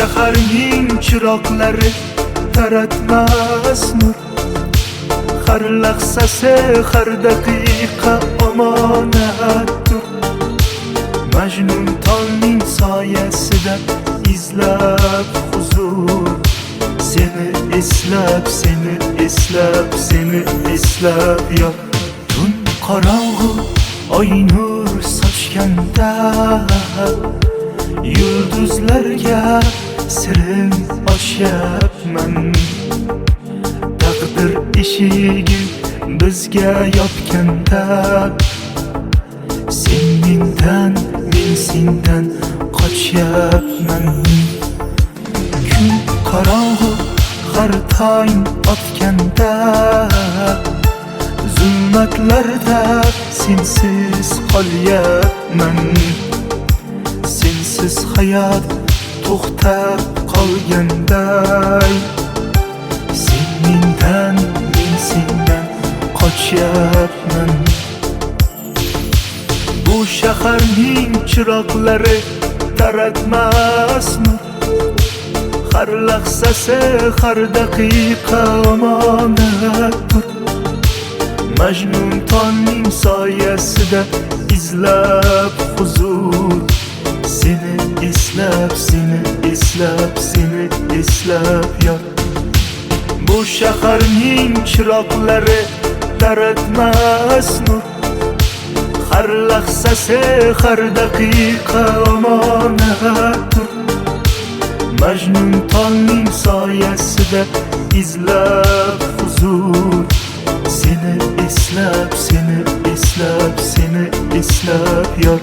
shaharning chiroqlari taratmas nur. Har lahzasi, har daqiqa omonatdir. Majnun tolning soyasida izlab huzur. Seni eslab, seni eslab, seni eslab yor. Tun qorong'u oy nur sochganda yulduzlarga sirim ochyapman. Taqdir eshigi bizga yopganda sen mendan, men sendan qochyapman. Kun qorong'u har tong otganda zulmatlarda sensiz qolyapman. Sensiz hayot to'xtab qolganday, sen mendan, men sendan qochyapman. Bu shaharning chiroqlari taratmas nur. Har lahzasi, har daqiqa omonatdir. Majnun tolning soyasida izlab huzur. Seni eslab, seni eslab, seni eslab yor. Bu shaharning chiroqlari taratmas nur. Har lahzasi, har daqiqa omonatdir. Majnun tolning soyasida izlab huzur. Seni eslab, seni eslab, seni eslab yor.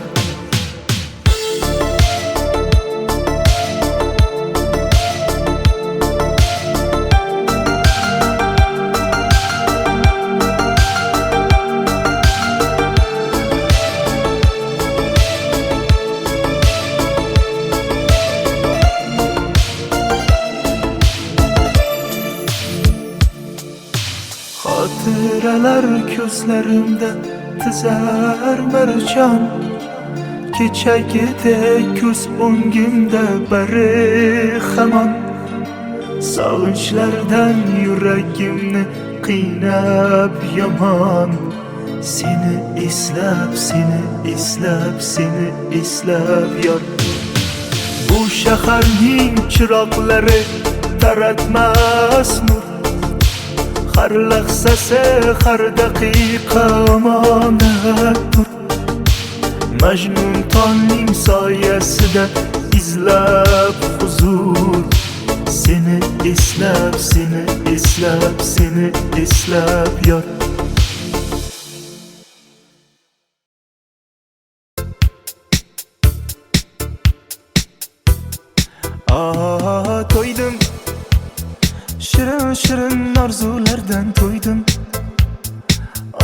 Xotiralar ko'zlarimda tizar marjon. Kechagidek ko'z o'ngimda bari hamon. Sog'inchlardan yuragimni qiynab yomon. Seni eslab, seni eslab, seni eslab yor. Bu shaharning chiroqlari taratmas nur. Har lahzasi, har daqiqa omonatdir. Majnun tolning soyasida izlab huzur. Seni eslab, seni eslab, seni eslab yor. To'ydim, shirin shirin orzulardan to'ydim.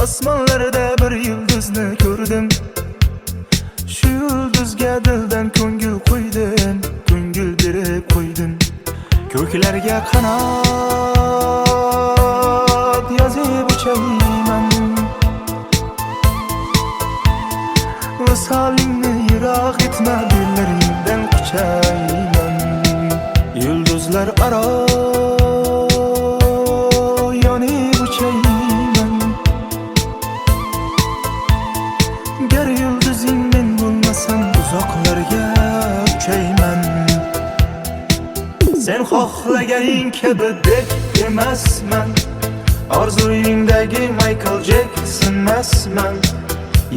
Osmonlarda bir yulduzni ko'rdim. Shu yulduzga dildan ko'ngil qo'ydim, ko'ngil berib qo'ydim. Ko'klarga qanot yozib uchayman. Visolingni yiroq etma, dillaringdan quchayman. Yulduzlar aro yonib uchayman. Gar yulduzing men bo'lmasam uzoqlarga uchayman. Sen xohlaganing kabi deb emasman. Orzuyingdagi Michael Jackson emasman.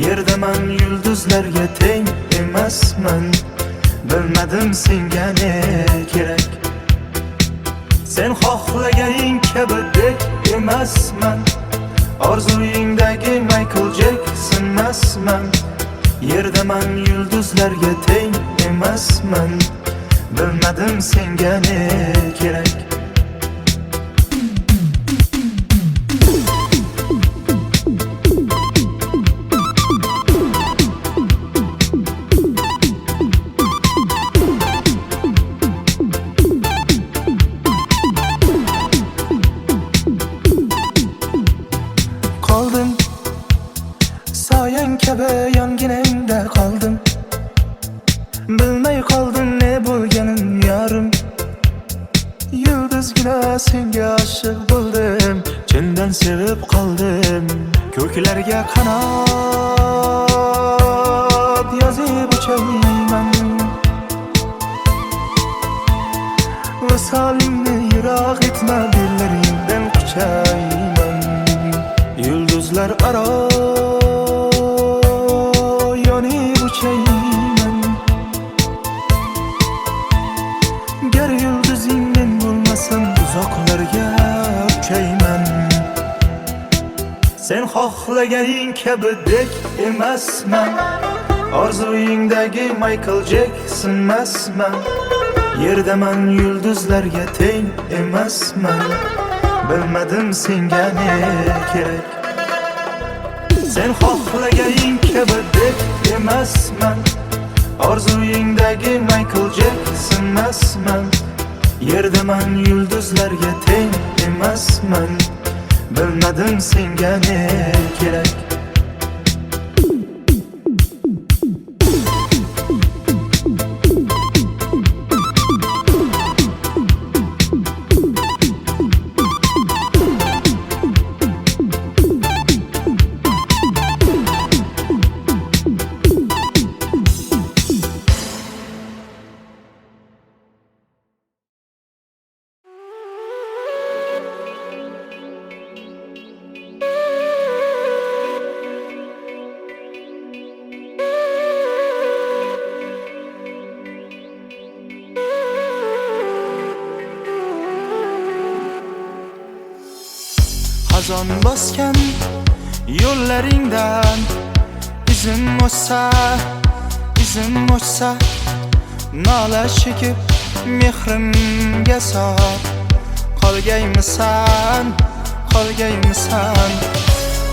Yerdaman, yulduzlarga teng emasman. Bilmadim senga ne kerak. Sen xohlaganing kabi deb emasman. Orzuyingdagi Michael Jackson emasman. Yerdaman, yulduzlarga teng emasman. Bilmadim senga ne kerak. Qoldim, soyang kabi yonginamda qoldim. Bilmay qoldim ne bo'lganin yorim. senga aşık bo'ldim, chindan sevib qoldim. Ko'klarga qanot yozib uchayman, visolingni yiroq etma, dillaringdan quchayman. Yulduzlar aro yonib uchayman, gar yulduzing men bo'lmasam uzoqlarga uchayman. Sen xohlaganing kabidek emasman, orzuyingdagi Michael Jackson emasman. Yerdaman yulduzlarga teng emasman, bilmadim senga ne kerak. Sen xohlaganing kabidek emasman, orzuyingdagi Michael Jackson emasman. Yerdaman yulduzlarga teng emasman, bilmadim senga ne kerak. Xazon bosgan yo'llaringdan izim o'chsa, nola chekib mehrimga sor. Qolgaymisan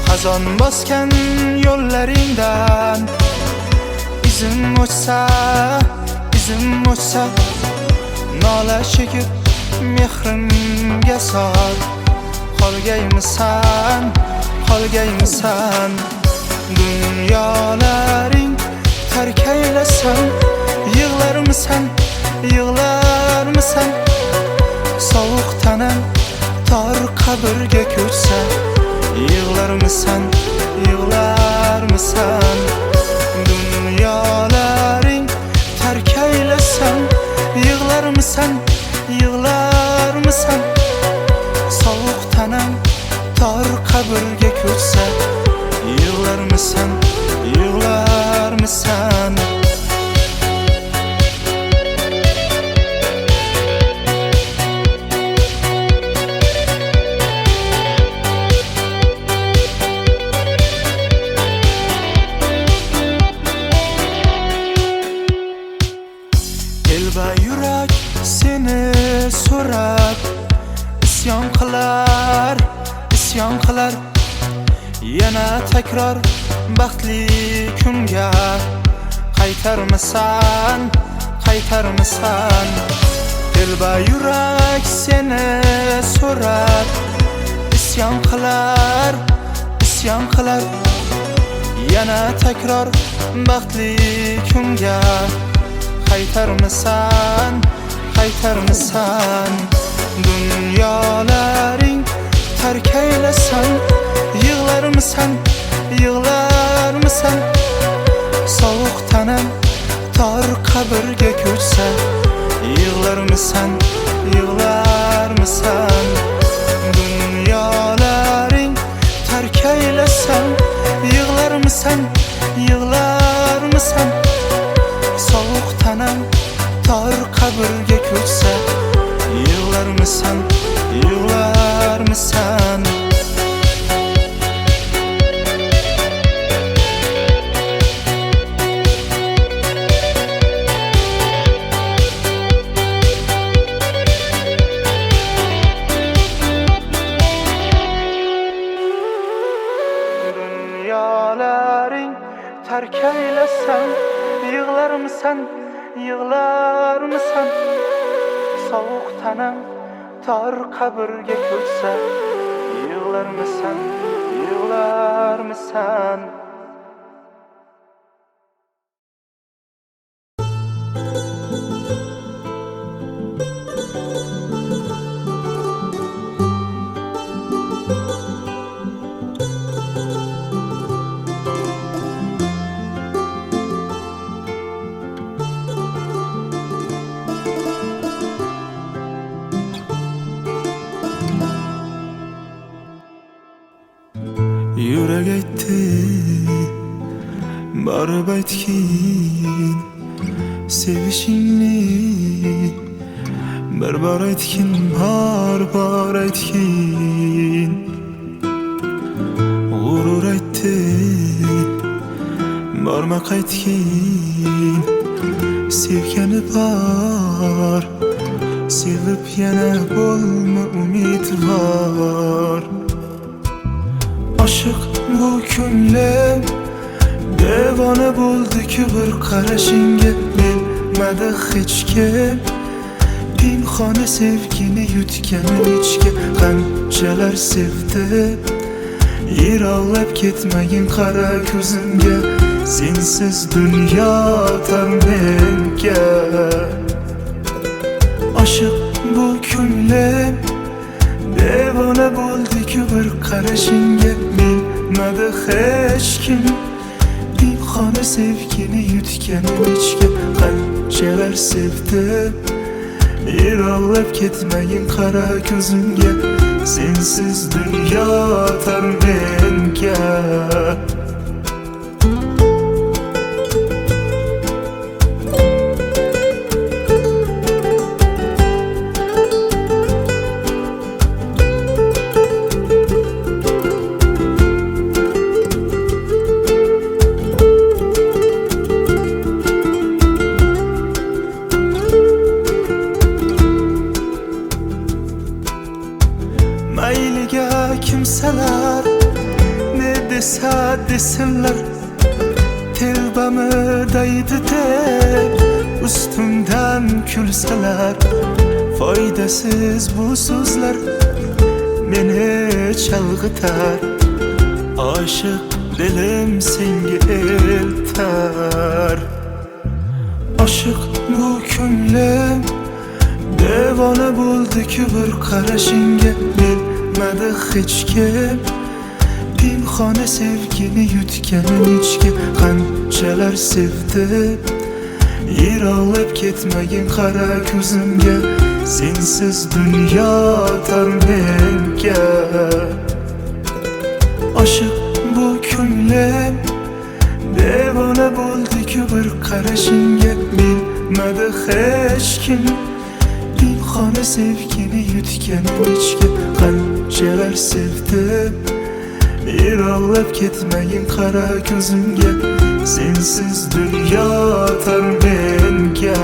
Xazon bosgan yo'llaringdan izim o'chsa, nola chekib mehrimga sor. Qolgaymisan dunyolaring tark aylasan, yig'larmisan sovuq tanam tor qabrga ko'chsa. Yig'larmisan dunyolaring tark aylasan, yig'larmisan sovuq tanam tor qabrga ko'chsa. Yig'larmisan Elba yurak seni so'rab isyon qilar, yana takror baxtli kunga qaytarmisan. Elba yurak seni so'rab isyon qilar, yana takror baxtli kunga qaytarmisan. Dunyolaring tark aylasan, yig'larmisan sovuq tanam tor qabrga ko'chsa. Yig'larmisan dunyolaring tark aylasan, yig'larmisan sovuq tanam tor qabrga ko'chsa. Yig'larmisan dunyolaring tark aylasan, yig'larmisan sovuq tanam tor qabrga ko'chsa. Yig'larmisan Yürek aytdi barib aytgin sevishingni bir bor aytgin bor aytgin g'urur aytdi borma qaytgin sevgani bor sevib yana bo'lma umidvor Aşık bu ko'nglim devona bo'ldi-ku bir qarashingga bilmadi hech kim pinhona sevgini yutganim ichga qanchalar sevdi yiroqlab ketmagin qara ko'zimga sensiz dunyo tar menga Aşık bu ko'nglim devona bo'ldi-ku bir qarashingga bilmadi hech kim pinhona sevgini yutganim ichga qanchalar sevdi yiroqlab ketmagin qara ko'zimga sensiz dunyo tar menga Mayliga kimsalar ne desa desinlar telbamı daydi deb ustimdan kulsalar foydasiz bu so'zlar meni chalg'itar oshiq dilim senga eltar oshiq bu ko'nglim devona bo'ldi-ku bir qarashingga bilmadi hech kim pinhona sevgini yutganim ichga qanchalar sevdi yiroqlab ketmagin qara ko'zimga sensiz dunyo tar menga oshiq bu ko'nglim devona bo'ldi-ku bir qarashingga bilmadi hech kim pinhona sevgini yutganim ichga qanchalar sevdi yiroqlab ketmagin qara ko'zimga sensiz dunyo tar menga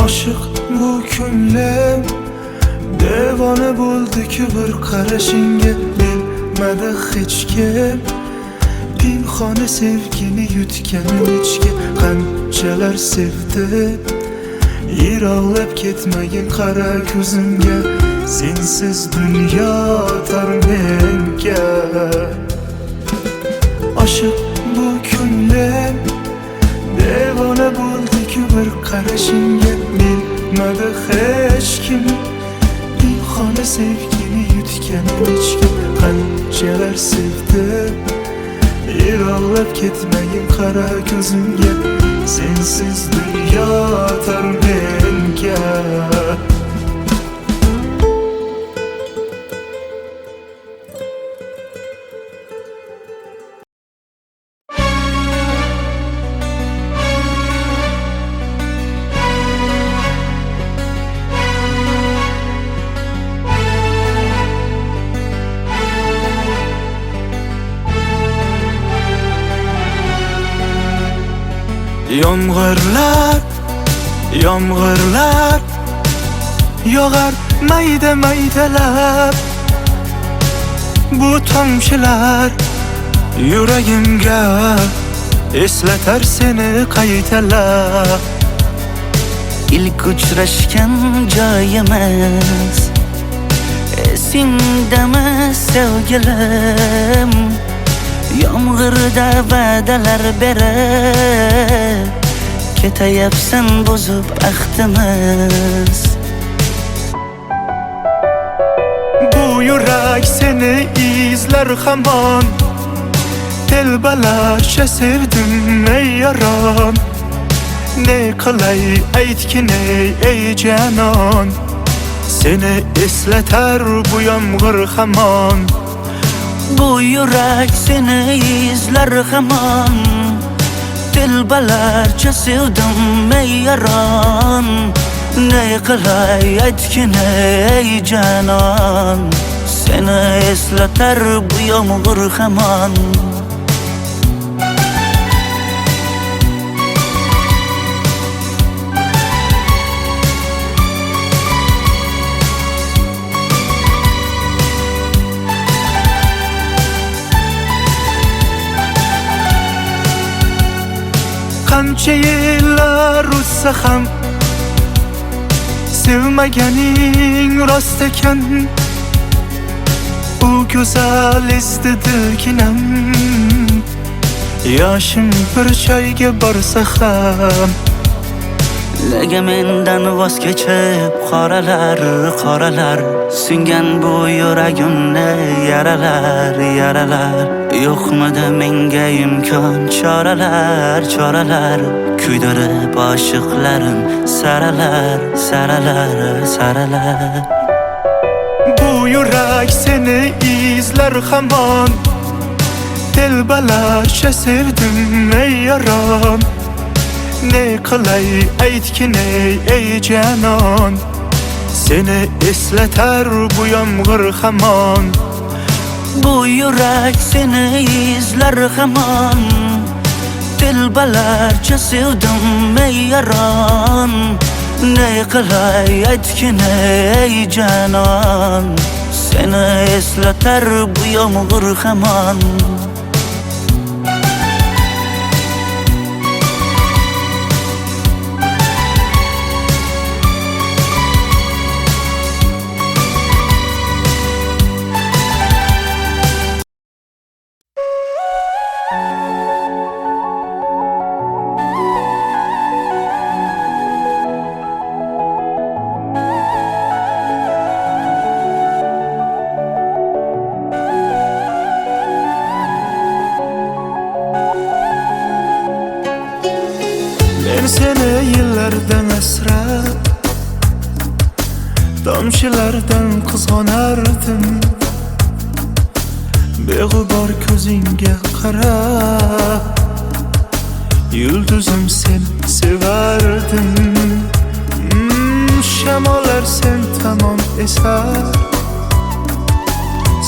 Aşık bu ko'nglim devona bo'ldi-ku bir qarashingga bilmadi hech kim pinhona sevgini yutganim ichga qanchalar sevdi yiroqlab ketmagin qara ko'zimga sensiz dunyo tar menga Aşık bu ko'nglim devona bo'ldi-ku bir qarashingga bilmadi hech kim pinhona sevgini yutganim ichga qanchalar sevdi yiroqlab ketmagin qara ko'zimga sensiz dunyo tar menga Yomg'irlar yog'ar mayda maydalab bu tomchilar yuragimga eslatar seni qaytalab ilk uchrashgan joyimiz esingdami sevgilim yomg'irda va'dalar berib istayapsan buzib ahdimiz. Bu yurak seni izler hamon, telbalarcha sevdim ey yaron. Ne qilay aytgin ey canon, seni eslatar bu yomg'ir hamon. Bu yurak seni izler hamon, telbalarcha sevdim ey yaron. Ne qilay aytgin ey canon, seni eslatar bu yomg'ir hamon. Qancha yillar o'tsa ham sevmaganing rost ekan. U go'zal esdidiginam, yoshim bir joyga borsa ham. Nega mendan voz kechib qoralar, qoralar singan bu yuragimni yaralar, yaralar. Yo'qmidi menga imkon choralar, choralar kuydirib oshiqlarim saralar, saralar, saralar. Bu yurak seni izler hamon, telbalarcha sevdim ey yaron. Ne qilay aytgin ey canon, seni eslatar bu yomg'ir hamon. Bu yurak seni izler hamon, telbalarcha sevdim ey yaron. Ne qilay aytgin ey canon, seni eslatar bu yomg'ir hamon. Ben seni yillardan asrab, tomchilardan qizg'onardim. Beg'ubor ko'zingga qarab, yulduzim sen sevardim. Shamollar sen tomon esar,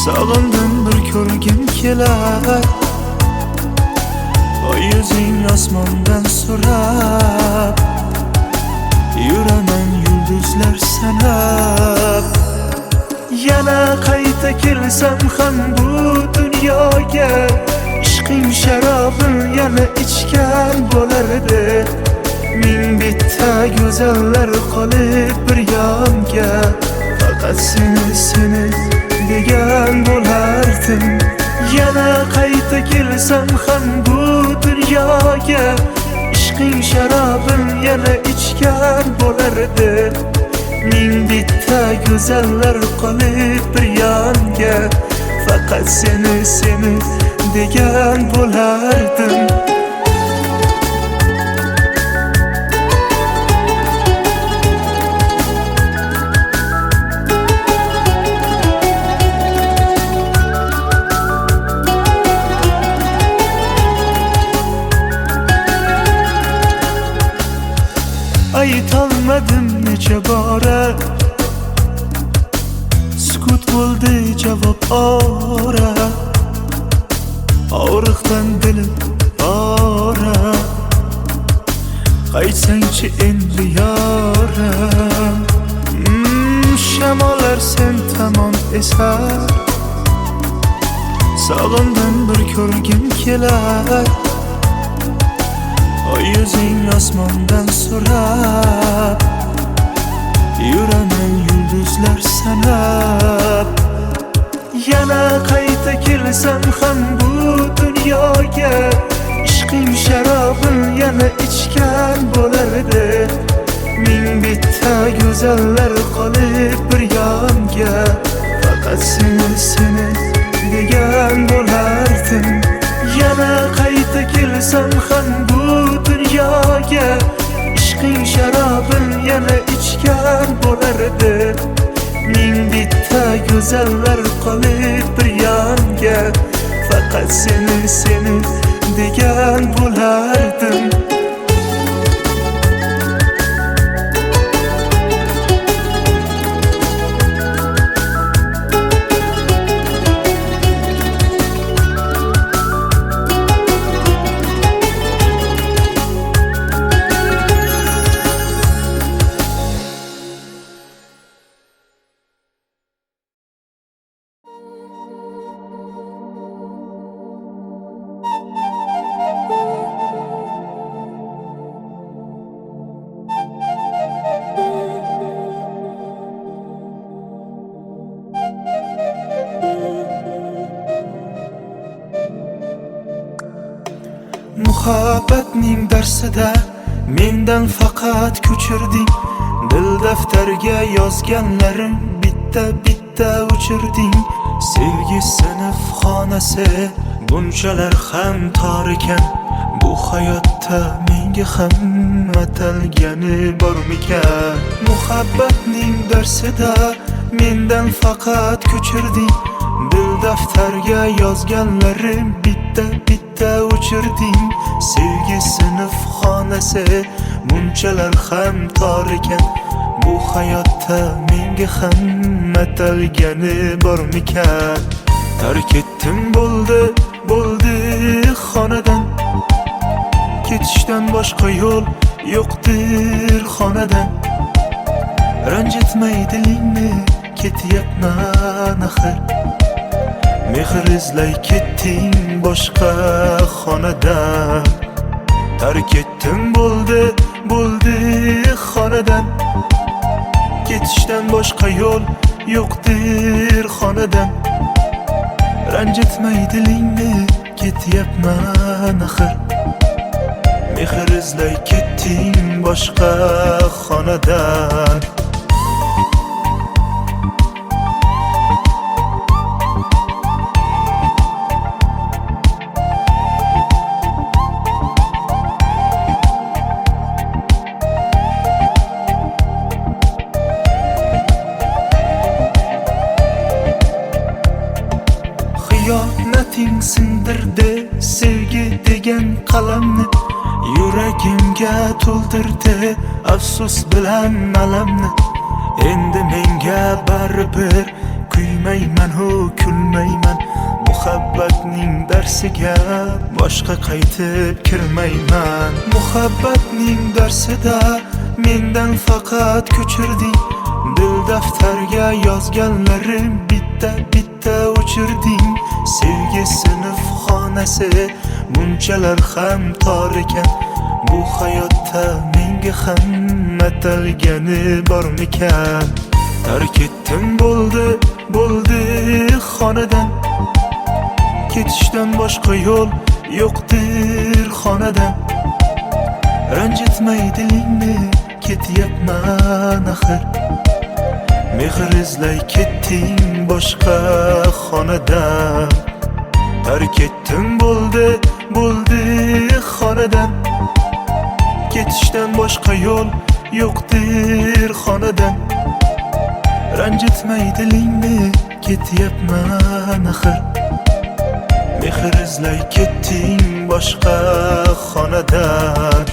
sog'indim bir ko'rgim kelar. O yüzün osmondan so'rab, yuraman yulduzlar sanab. Yana qayta kelsam ham bu dunyoga, ishqing sharobim yana ichgan bo'lardi. Ming bitta go'zallar qolib bir yonga, faqat seni degan bo'lardim. Yana qayta kelsam ham bu dunyoga, ishqing sharobim yana ichgan bo'lardi. Ming bitta go'zallar qolib bir yonga, faqat seni degan bo'lardim. Aytolmadim necha bora, sukut bo'ldi javob ora. Og'riqdan dilim ora, qaytsangchi endi yoram. Shamollar sen tomon esar, sog'indim bir ko'rgim kelar. O yüzün osmondan so'rab, yuraman yulduzlar sanab. Yana qayta kelsam ham bu dunyoga, ishqing sharobim yana ichgan bo'lar bitta go'zallar qolib bir yonga, faqat seni degan bo'lardim. Yana qayta kelsam ham bu dunyoga, ishqing sharobin yana ichgan bo'lardim. Ming bitta go'zallar qolib bir yonga, faqat seni degan bo'lardim. Muhabbatning darsida mendan faqat ko'chirding. Dil daftarga yozganlarim bitta o'chirding. Sevgi sinf xonasi bunchalar ham tor ekan. Bu hayotda menga ham atalgani bormikan? Muhabbatning darsida mendan faqat ko'chirding. Dil daftarga yozganlarim bitta o'chirding. Sevgi sinf xonasi bunchalar ham tor ekan. Bu hayotda menga ham atalgani bormikan? Tark etdim bo'ldi xonadan. Ketishdan boshqa yo'l yo'qdir xonadan. Ranjitmay dilingni ketyapman axir. Mehr izlay ketding boshqa xonadan. Tark etdim bo'ldi xonadan. Ketishdan boshqa yo'l yo'qdir xonadan. Ranjitmay dilingni ketyapman axir. Mehr izlay ketding boshqa xonadan. Xiyonating sindirdi sevgi degan qalamni. Yuragimga to'ldirdi afsus bilan alamni. Endi menga baribir kuymayman u kulmayman. Muhabbatning darsiga boshqa qaytib kirmayman. Muhabbatning darsida mendan faqat ko'chirding. Dil daftarga yozganlarim bitta o'chirding. Sevgi sinf xonasi bunchalar ham tor ekan. Bu hayotda menga ham atalgani bormikan? Tark etdim bo'ldi xonadan. Ketishdan boshqa yo'l yo'qdir xonadan. Ranjitmay dilingni ketyapman axir. Mehr izlay ketding boshqa xonadan. Tark etdim bo'ldi xonadan. Ketishdan boshqa yo'l yo'qdir xonadan. Ranjitmay dilingni ketyapman axir. Mehr izlay ketding boshqa xonadan.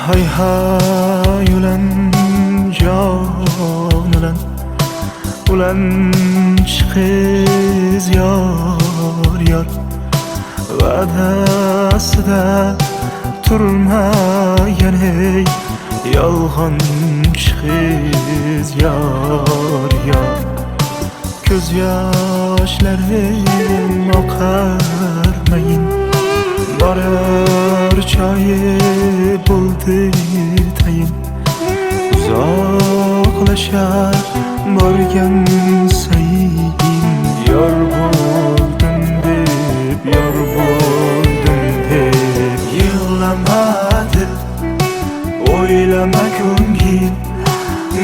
Hay hay ulan jon ulan chiqiz yor va'dasida turmagan ey yolg'on ishqiz yor yor. Ko'z yoshlarim oqarmayin, borar choyi bo'ldi tayin. Uzoqlashar borgan sayin, yor bo'ldim deb, yor bo'ldim deb yig'lamadi. O'ylama ko'ngil,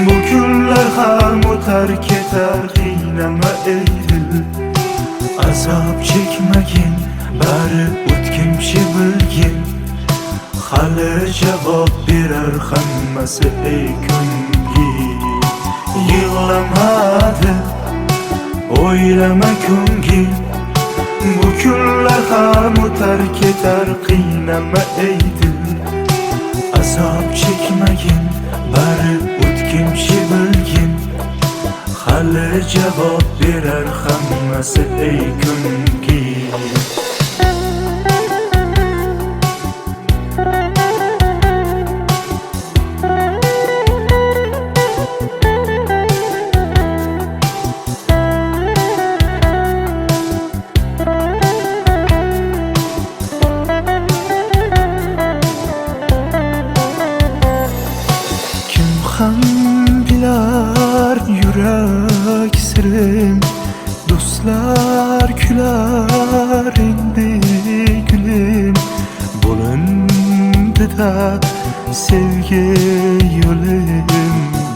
bu kunlar ham o'tar ketar. Qiynama ey dil, azob chekmagin, bari o'tkinchi bilgin. Hali javob berar hammasi ey ko'ngil. Yig'lamadi, o'ylama ko'ngil, bu kunlar ham o'tar ketar. Qiynama ey dil, azob chekmagin, bari o'tkinchi bilgin. Hali javob berar hammasi ey ko'ngil. Ham bilar yurak sirim, do'stlar kular endi gulim. Bo'lindi-da sevgi yo'lim,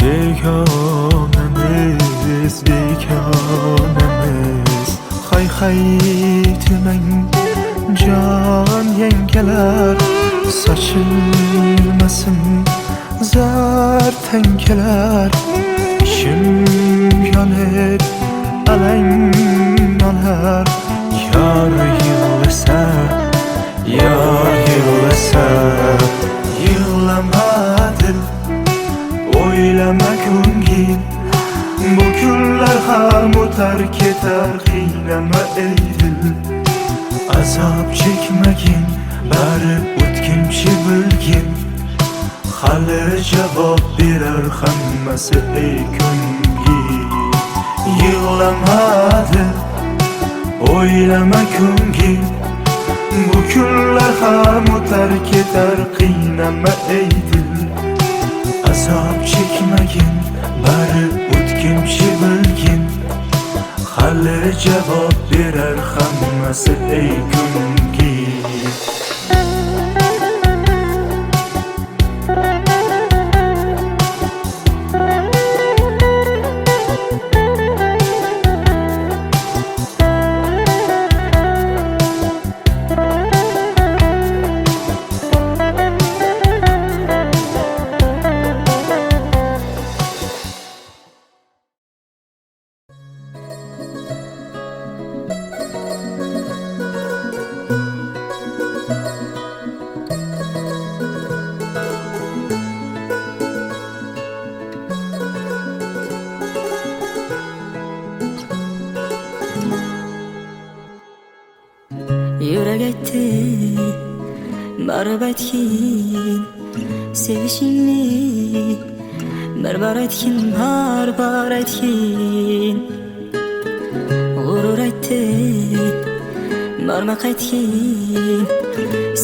begonamiz, begonamiz. Hay hay demang jon yengalar, sochilmasin zar tankalar. Ishim yonib alang olar, yor yig'lasa, yor yig'lasa. Yig'lama dil, o'ylama ko'ngil, bu kunlar ham o'tar ketar. Qiynama ey dil, azob chekmagin, bari o'tkinchi bilgin. Hali javob berar hammasi ey ko'ngil. Yig'lamadi, o'ylama ko'ngil, bu kunlar ham o'tar ketar. Qiynama ey dil, azob chekmagin, bari o'tkinchi bilgin. Hali javob berar hammasi ey ko'ngil. Yürek etti, barib aytgin sevishingni, bir aytgin, har aytgin. G'urur aytdi, borma qaytgin,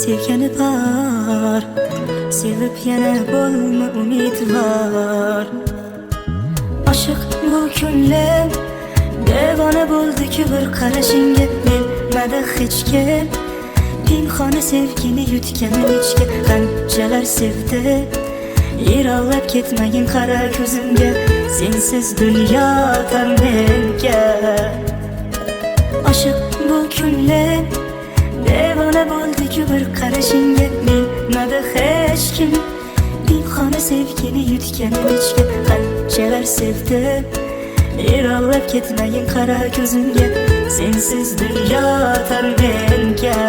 sevgani bor, sevib yana bo'lma umidvor. Oshiq bu ko'nglim devona bo'ldi-ku bir qarashingga. Bilmadi hech kim pinhona sevgini yutganim ichga. Qanchalar sevdi, yiroqlab ketmagin qara ko'zimga. Sensiz dunyo tar menga. Oshiq bu ko'nglim devona bo'ldi-ku bir qarashingga. Bilmadi hech kim pinhona sevgini yutganim ichga. Qanchalar sevdi, yiroqlab ketmagin qara ko'zimga. Sensiz dunyo tar menga.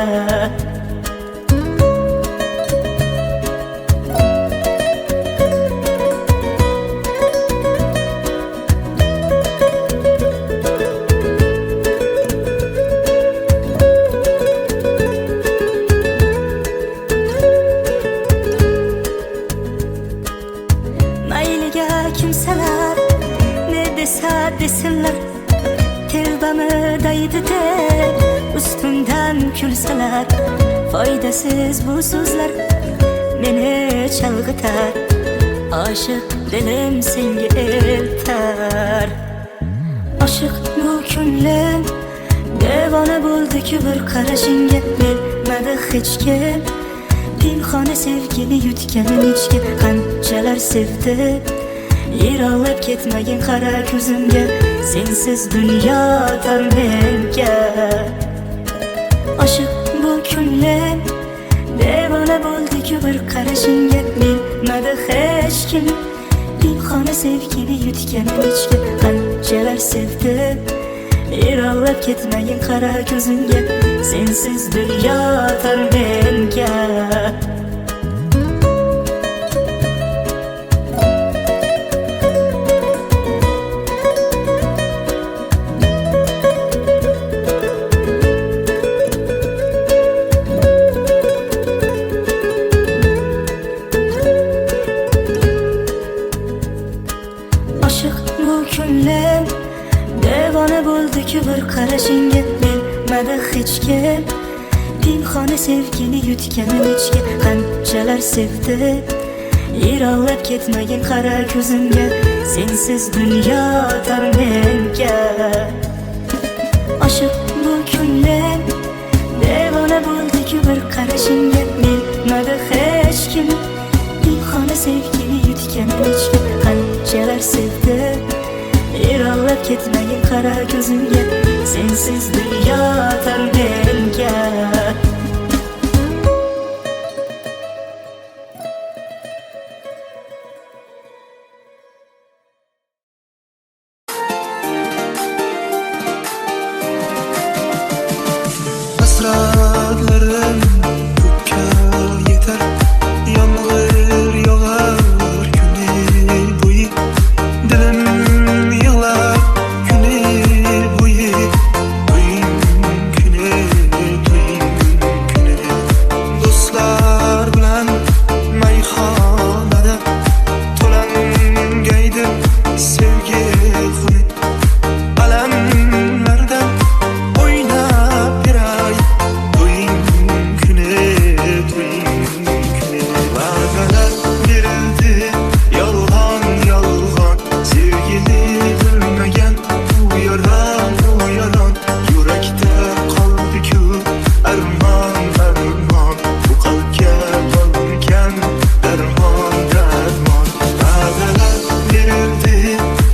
Mayli ko'ngliga kimsalar ne desa desinlar, telbamı daydi deb ustimdan kulsalar, foydasiz bu so'zlar meni chalg'itar, oshiq dilim senga eltar. Oshiq bu ko'nglim devona bo'ldi-ku bir qarashingga, bilmadi hech kim pinhona sevgini yutganim ichga. Qanchalar sevdi yiroqlab ketmagin qara ko'zimga, sensiz dunyo tor menga. Oshiq bu ko'nglim devona bo'ldi-ku bir qarashingga, bilmadi hech kim pinhona sevgini yutganim ichga. Qanchalar sevdi yiroqlab ketmagin qara ko'zimga, sensiz dunyo tor menga. Oshiq bu ko'nglim devona bo'ldi-ku bir qarashingga, bilmadi hech kim pinhona sevgini yutganim ichga. Qanchalar sevdi yiroqlab ketmagin qara ko'zimga, sensiz dunyo tor menga. Oshiq bu ko'nglim devona bo'ldi-ku bir qarashingga, bilmadi hech kim pinhona sevgini yutganim ichga. Qanchalar sevdi yiroqlab ketmagin qara ko'zimga, sensiz dunyo tor menga. Hasratlarim ko'kka yetar, yomg'ir yog'ar kuni bo'yi, dilim yig'lar kuni bo'yi. To'ying kuni, to'ying kuni, do'stlar bilan mayxonada to'langaydi sevgi xuni. Alamlardan o'ynab beray, to'ying kuni, to'ying kuni. Va'dalar berildi yolg'on yolg'on, sevgini bilmagan u yaron u yaron. Yurakda qoldi-ku armon armon, bu qalbga bo'lgan darmon darmon. Va'dalar berildi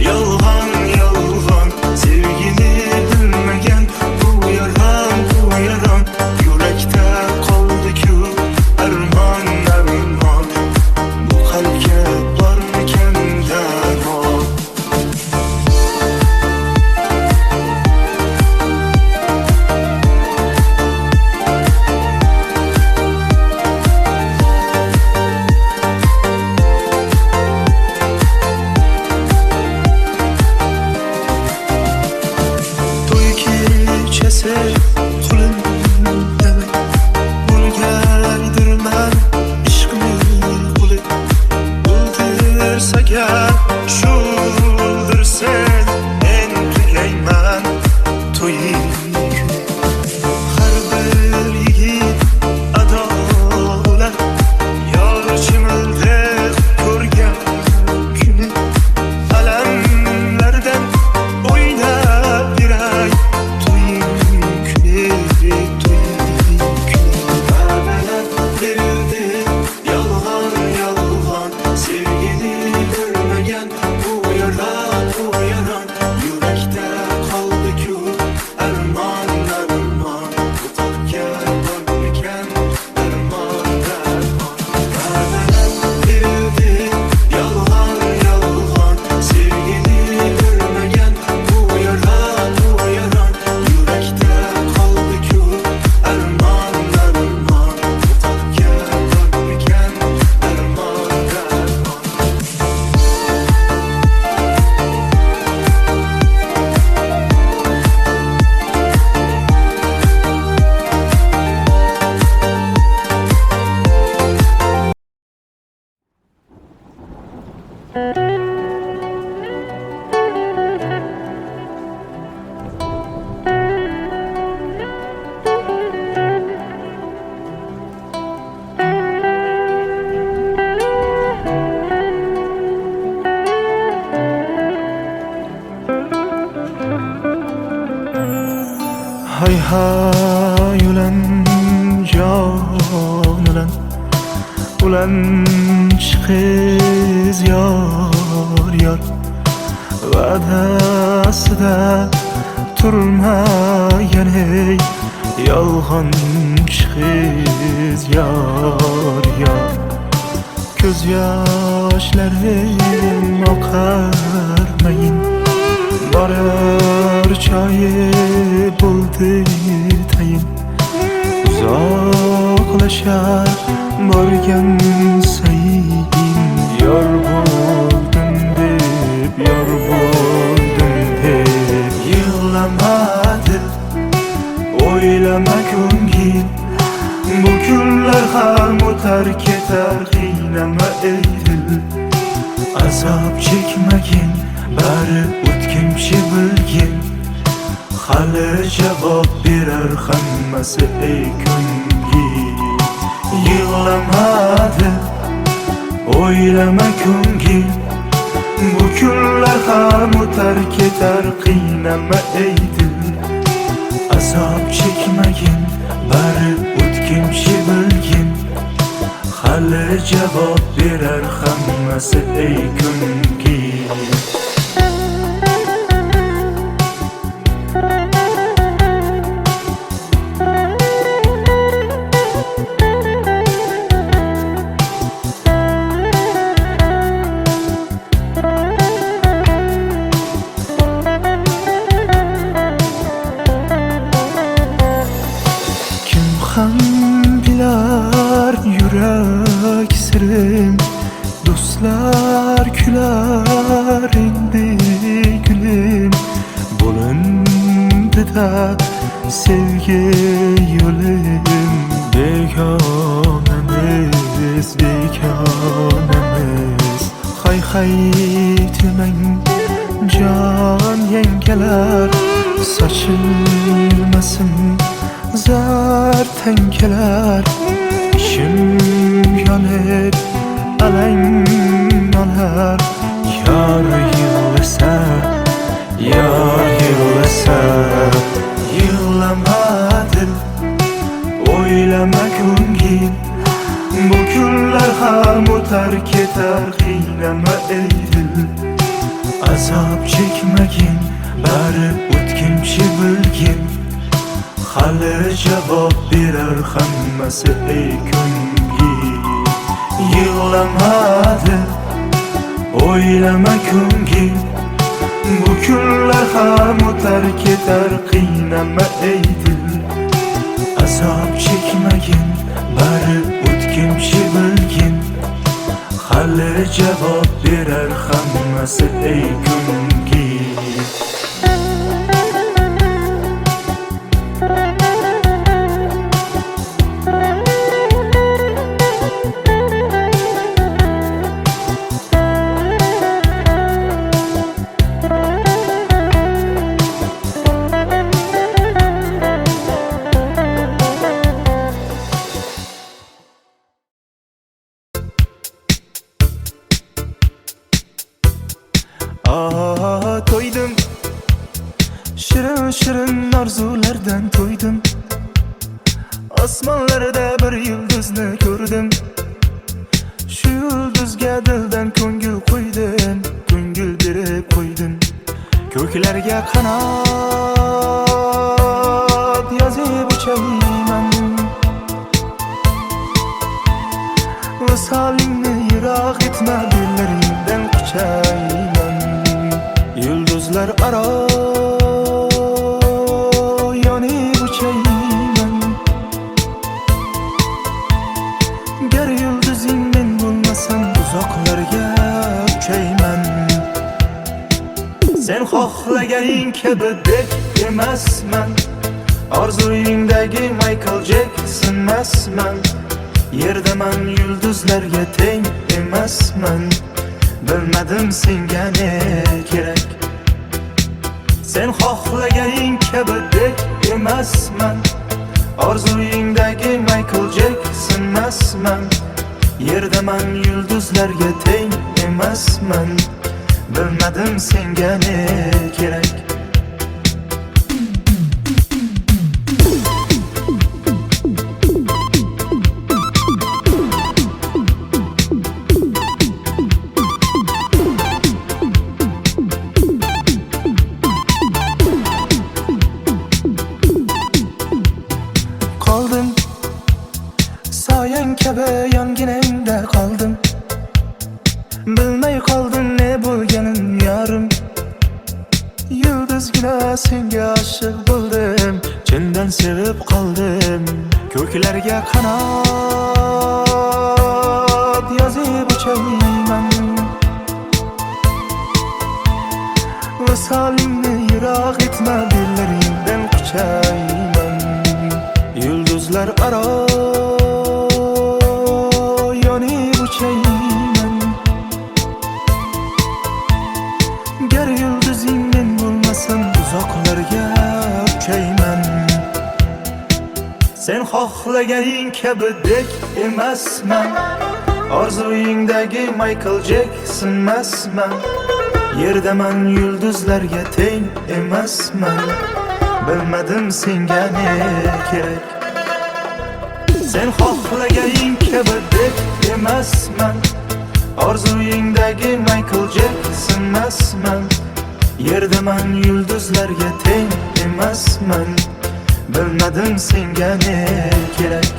yolg'on yolg'on, sevgini bilmagan u yaron u yaron. Yurakda qoldi-ku armon armon, bu qalbga bormikan darmon. To'y kechasi qulim demay, bo'lgaydirman ishqimning quli. O'ldirsa gar shuldir sen, men tugayman to'ying kuni. Har bir yigit ado bo'lar, yor chimildiq ko'rgan kuni. Alamlardan o'ynab beray, to'ying kuni, to'ying kuni. Va'dalar berildi yolg'on yolg'on, sevgini bilmagan u yaron u yaron. Yurakda qoldi-ku armon armon, bu qalbga bormikan darmon darmon. Va'dalar berildi yolg'on yolg'on, sevgini bilmagan u yaron u yaron. Yurakda qoldi-ku armon armon, bu qalbga bormikan darmon darmon. hay hay ulan jon ulan chiqiz yor yor va'dasida turmagan ey yolg'on chiqiz yor yor ko'z yoshlarim oqarmayin borar choyi bo'ldi tayin uzoqlashar borgan sayin yor bo'ldim deb yig'lamadi o'ylama ko'ngil bu kunlar ham o'tar ketar qiynama ey dil azob chekmagin bari o'tkinchi bilgin hali javob berar hammasi ey ko'ngil yig'lamadi o'ylama ko'ngil bu kunlar ham o'tar ketar qiynama ey dil azob chekmagin bari o'tkinchi bilgin hali javob berar hammasi ey ko'ngil yurak sirim do'stlar kular endi gulim bo'lindi-da sevgi yo'lim begonamiz hay hay demang jon yangalar sochilmasin zar tangalar ishim yonib alang olar yor yig'lasa yig'lama dil o'ylama ko'ngil bu kunlar ham o'tar ketar qiynama ey dil azob chekmagin bari o'tkinchi bilgin hali javob berar hammasi ey ko'ngil yig'lamadi o'ylama ko'ngil bu kunlar ham o'tar ketar qiynama ey dil azob chekmagin bari o'tkinchi bilgin hali javob berar hammasi ey ko'ngil to'ydim shirin shirin orzulardan to'ydim osmonlarda bir yulduzni ko'rdim shu yulduzga dildan ko'ngil qo'ydim ko'ngil berib qo'ydim ko'klarga qanot yozib uchayman visolingni yiroq etma dillaringdan quchayman yulduzlar aro yonib uchayman gar yulduzing men bo'lmasam uzoqlarga uchayman sen xohlaganing kabi deb emasman orzuyingdagi Michael Jackson emasman yerdaman yulduzlarga teng emasman bilmadim senga ne kerak sen xohlaganing kabi deb emasman orzuyingdagi Michael Jackson emasman yerdaman yulduzlarga teng emasman bilmadim senga ne kerak qolding ne bo'lganim yarim yulduzgina senga oshiq bo'ldim chindan sevib qoldim ko'klarga qanot yozib uchayman visolingni yiroq etma dillaringdan quchayman yulduzlar aro yonib uchayman gar yulduzing men bo'lmasam uzoqlarga uchayman sen xohlaganing kabidek emasman orzuyingdagi Michael Jacksonmasman yerdaman yulduzlarga teng emasman bilmadim senga ne kerak sen xohlaganing kabidek emasman orzuyingdagi Michael Jacksonmasman yerdaman yulduzlarga teng emasman bilmadim senga ne kerak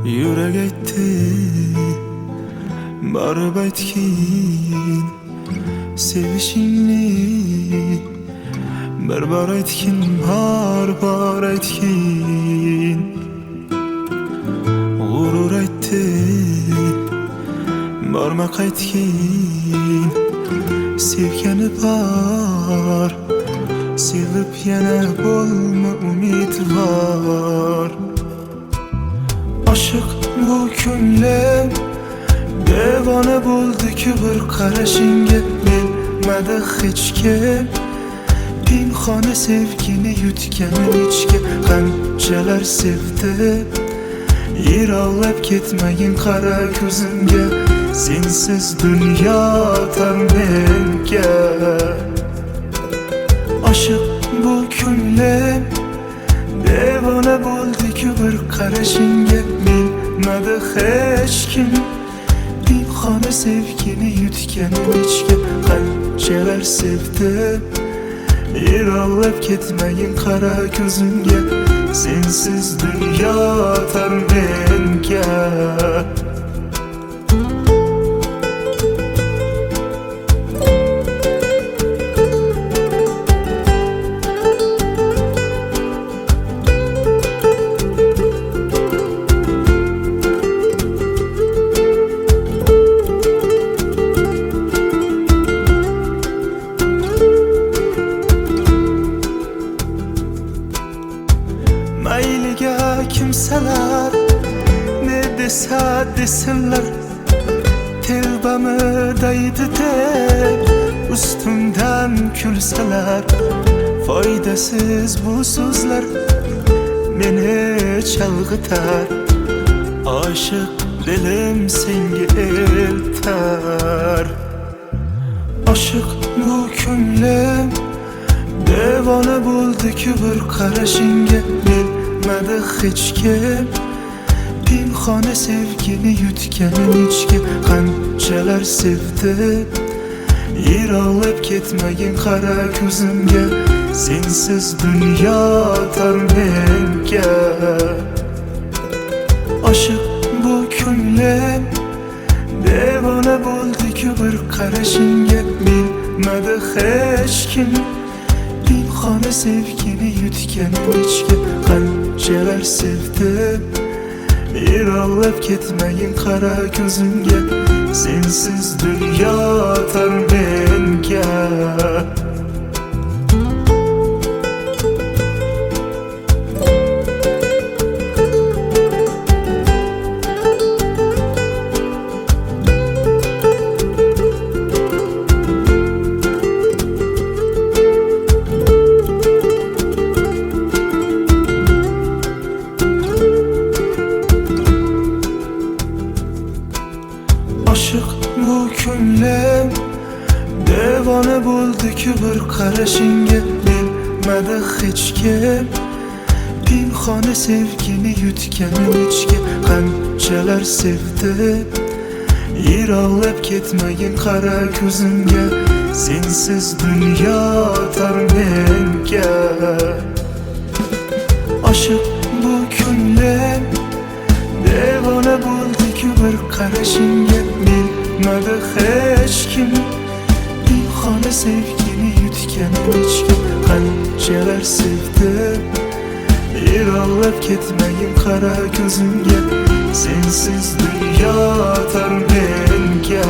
Yurak aytdi borib aytgin sevishingni bir bor aytgin bor aytgin g'urur aytdi borma qaytgin sevgani bor sevib yana bo'lma umidvor Aşık bu ko'nglim devona bo'ldi-ku bir qarashingga bilmadi hech kim pinhona sevgini yutganim ichga qanchalar sevdi yiroqlab ketmagin qara ko'zimga sensiz dunyo tar menga Aşık bu ko'nglim devona bo'ldi-ku bir qarashingga bilmadi hech kim pinhona sevgini yutganim ichga qanchalar sevdi yiroqlab ketmagin qara ko'zimga sensiz dunyo tar menga mayliga kimsalar ne desa desinlar telbami daydi deb ustimdan kulsalar foydasiz bu so'zlar meni chalg'itar oshiq dilim senga eltar oshiq bu ko'nglim devona bo'ldi-ku bir qarashingga bilmadi hech kim pinhona sevgini yutganim ichga qanchalar sevdi yiroqlab ketmagin qara ko'zimga sensiz dunyo tar menga oshiq bu ko'nglim devona bo'ldi-ku bir qarashingga bilmadi hech kim pinhona sevgini yutganim ichga qanchalar sevdi yiroqlab ketmagin qara ko'zimga sensiz dunyo tar menga Aşık bu ko'nglim devona bo'ldi-ku bir qarashingga bilmadi hech kim pinhona sevgini yutganim ichga qanchalar sevdi yiroqlab ketmagin qara ko'zimga sensiz dunyo tor menga Aşık bu ko'nglim devona bo'ldi-ku bir qarashingga bilmadi hech kim pinhona sevgini yutganim ichga qanchalar sevdi yiroqlab ketmagin qara ko'zimga sensiz dunyo tor menga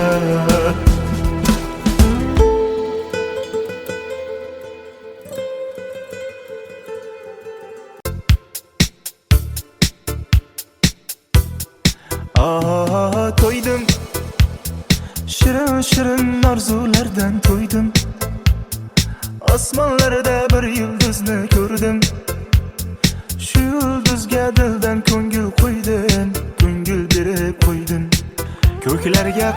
To'ydim shirin shirin orzulardan to'ydim osmonlarda bir yulduzni ko'rdim shu yulduzga dildan ko'ngil qo'ydim ko'ngil berib qo'ydim ko'klarga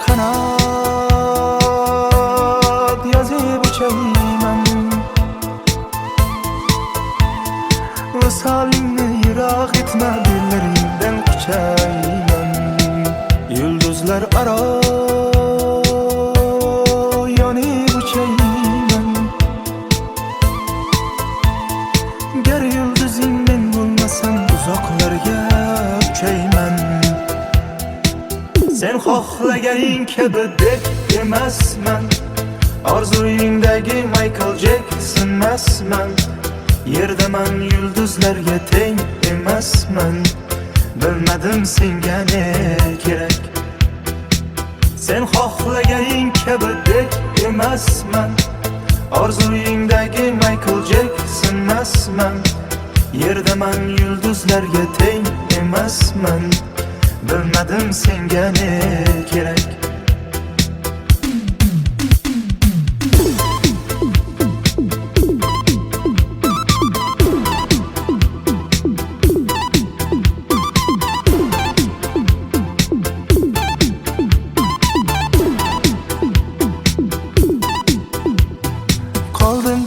qanot yozib uchayman visolingni yiroq etma dillaringdan quchayman yulduzlar aro yonib uchayman gar yulduzing men bo'lmasam uzoqlarga uchayman sen xohlaganing kabi deb emasman orzuyingdagi Michael Jackson emasman yerdaman yulduzlarga teng emasman bilmadim senga ne kerak sen xohlaganing kabi deb emasman orzuyingdagi Michael Jackson emasman yerdaman yulduzlarga teng emasman bilmadim senga ne kerak Qoldim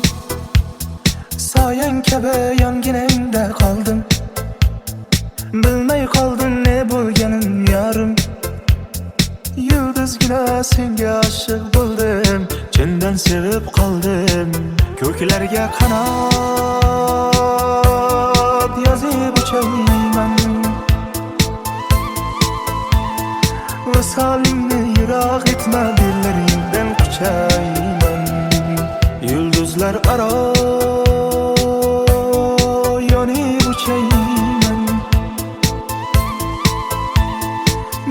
soyang kabi yonginangda qoldim bilmay qoldim ne bo'lganin yarim yulduzgina senga oshiq bo'ldim chindan sevib qoldim ko'klarga qanot yozib uchayman visolingni yiroq etma dillaringdan quchayman yulduzlar aro yonib uchayman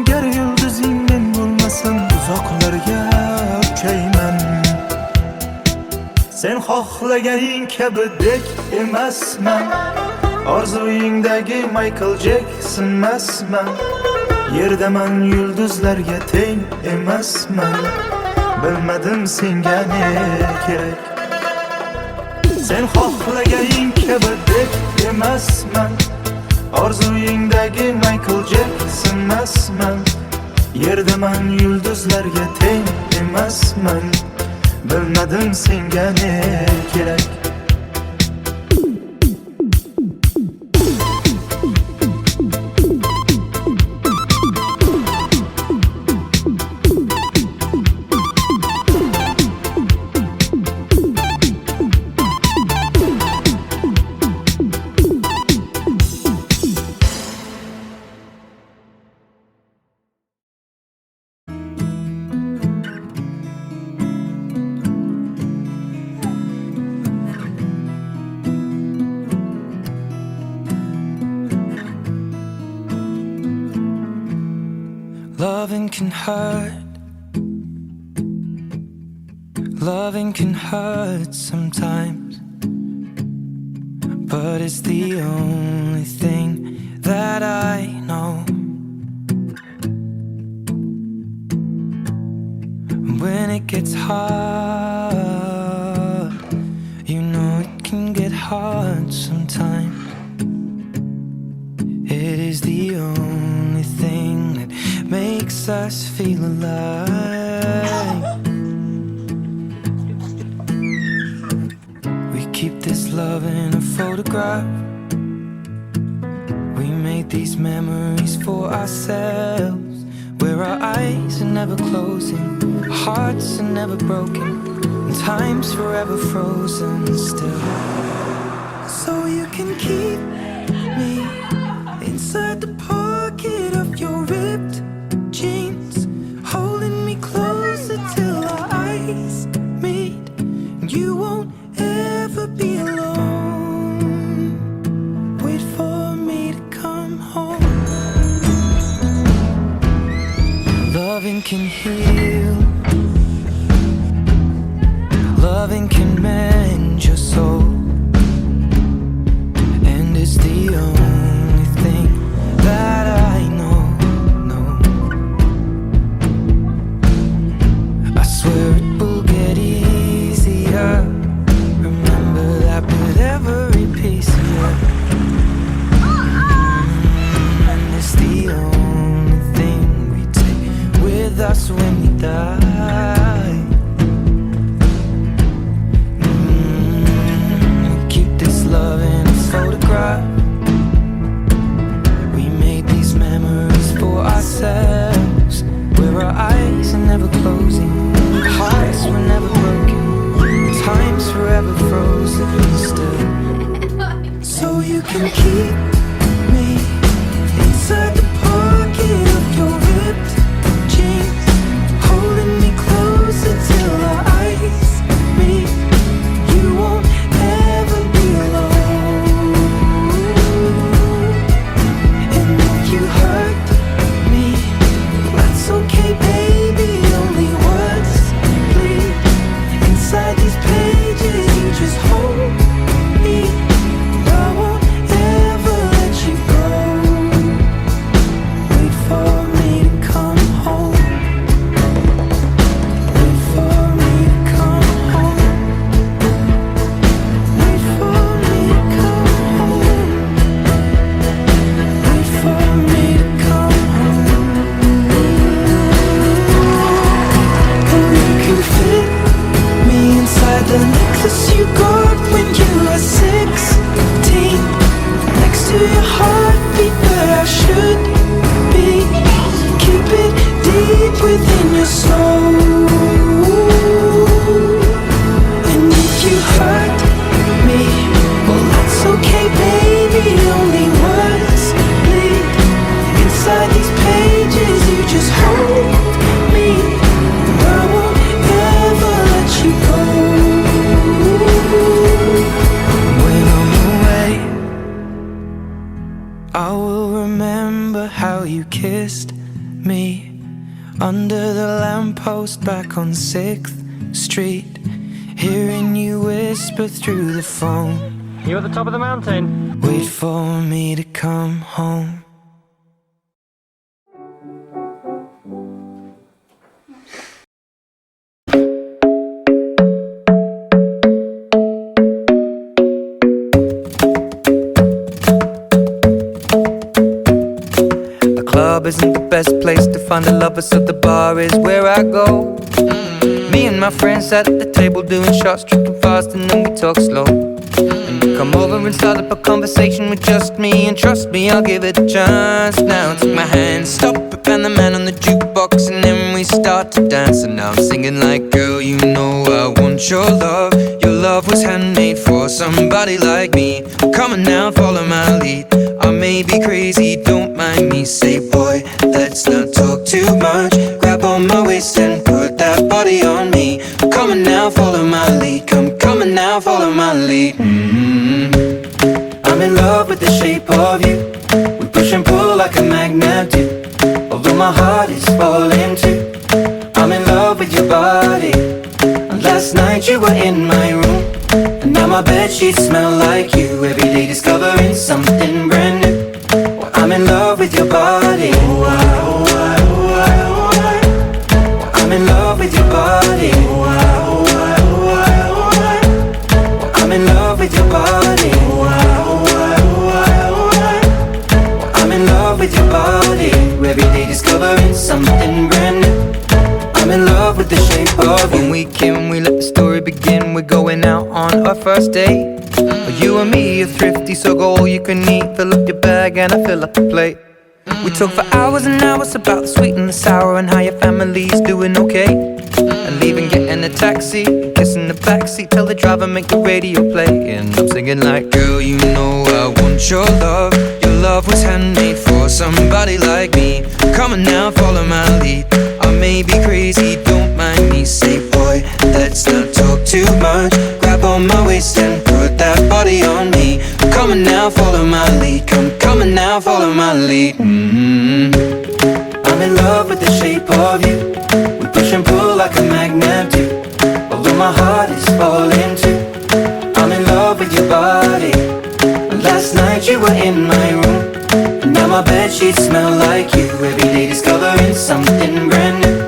gar yulduzing men bo'lmasam uzoqlarga uchayman sen xohlaganing kabi dek emasman orzuyingdagi Michael Jackson emasman yerdaman yulduzlarga teng emasman bilmadim senga ne kerak sen xohlaganing kabi deb emasman orzuyingdagi Michael Jackson emasman yerdaman yulduzlarga teng emasman bilmadim senga ne kerak Loving can hurt. Loving can hurt sometimes, but it's the only thing that I know. When it gets hard, you know it can get hard sometimes. It is the only thing that makes makes us feel alive. We keep this love in a photograph. We made these memories for ourselves, where our eyes are never closing, hearts are never broken, and time's forever frozen still. So you can keep me inside the pocket of your ripped jeans, holding me closer till our eyes meet, and you won't ever be alone. Wait for me to come home. Loving can heal, loving can mend your soul, and it's the only thing that I know. I swear it will get easier. Remember that with every piece of you. And it's the only thing we take with us when we die. We keep this love in a photograph. We made these memories for ourselves, where our eyes are never closing, hearts were never broken, time's forever frozen still. So you can keep me inside the pocket of your ripped jeans, holding me closer till our eyes meet. You won't ever be alone. And if you hurt me, that's okay, baby. Only words bleed inside these pages. You just hold me. I won't ever let you go. Wait for me to come home. Wait for me to come home. Wait for me to come home. Wait for me to come home. And you can fit me inside the necklace you got when you were 16, next to your heartbeat where I should be. Keep it deep within your soul. And if you hurt me, well that's okay, baby. Only words bleed inside these pages. You just hold me. I won't ever let you go. When I'm away, I will remember how you kissed me under the lamppost back on 6th Street, hearing you whisper through the phone. You at the top of the mountain? Wait for me to come home. The club isn't the best place to find a lover, so the bar is where I go. Me and my friends sat at the table doing shots, tripping fast, and then we talk slow. And you come over and start up a conversation with just me, and trust me, I'll give it a chance. Now take my hand, stop it, and the man on the jukebox, and then we start to dance. And now I'm singing like, girl, you know I want your love. Your love was handmade for somebody like me. Come on now, follow my lead. I may be crazy, don't mind me. Say, boy, let's not talk too much. Grab on my waist and put that body on me. Come on now, follow my lead. Come on now, follow my lead. I'm in love with the shape of you. We push and pull like a magnet do. Although my heart is falling too. I'm in love with your body. And last night you were in my room, and now my bedsheets smell like you. Every day discovering something brand new. Well, I'm in love with your body. I'm in love with your body. I'm in love with your body. I'm in love with your body. Every day discovering something weekend, we let the story begin. We're going out on our first date. You and me are thrifty, so go all you can eat. Fill up your bag and I fill up the plate. We talk for hours and hours about the sweet and the sour, and how your family's doing okay. And leaving, getting a taxi, kissing the backseat, tell the driver make the radio play. And I'm singing like, girl, you know I want your love. Your love was handmade for somebody like me. Come on now, follow my lead. I may be crazy, don't mind me. Say, boy, let's not talk too much. Grab on my waist and put that body on me. Come on now, follow my lead. Come on now, follow my lead. I'm in love with the shape of you. We push and pull like a magnet do. Although my heart is falling too. I'm in love with your body. Last night you were in my room, and now my bedsheets smell like you. Every day discovering something brand new.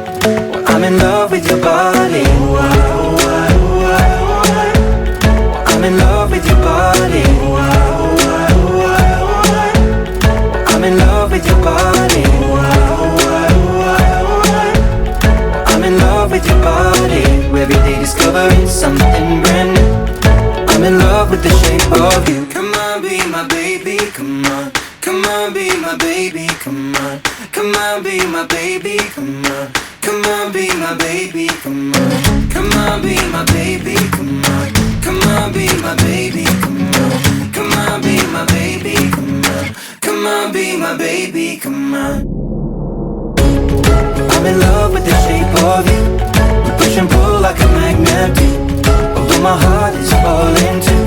Well, I'm in love with your body. I'm in love with your body. I'm in love with your body. I'm in love with your body. Every day discovering something brand new. I'm in love with the shape of you. Come on, be my baby, come on. Come on, be my baby, come on. Come on, be my baby, come on. Come on, be my baby, come on. Come on, be my baby, come on. Come on, be my baby, come on. Come on, be my baby, come on. Come on, be my baby, come on. I'm in love with the shape of you. We push and pull like a magnet do. Although my heart is falling too.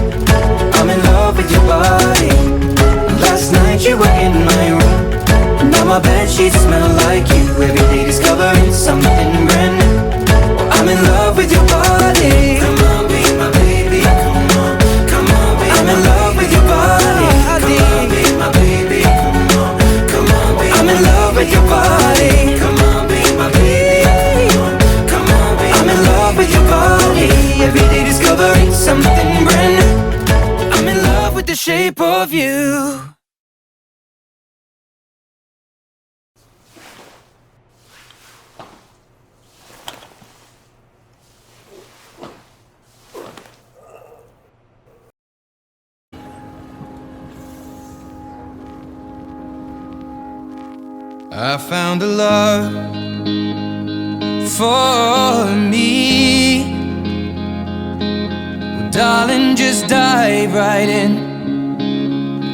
I'm in love with your body. Last night you were in my room, now my bedsheets smell like you. Every day discovering something brand new. I'm in love with your body. Come on, be my baby, come on. Come on, be I'm in love with your body. Come on, be my baby, come on. Come on, be I'm in love with your body. Come on, be my baby, come on. Come on, be I'm in love with your body. Every day discovering something brand new. I'm in love with the shape of you. I found a love for me. Well, darling, just dive right in.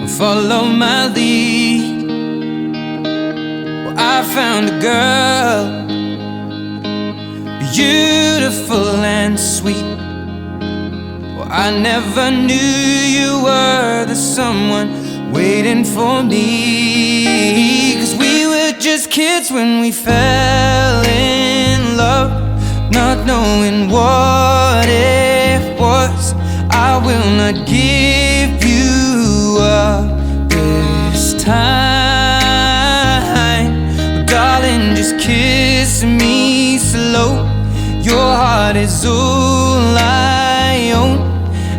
Follow my lead. Well, I found a girl, beautiful and sweet. Well, I never knew you were the someone waiting for me. 'Cause we were just kids when we fell in love, not knowing what it was. I will not give you up this time. Darling, just kiss me slow. Your heart is all I own,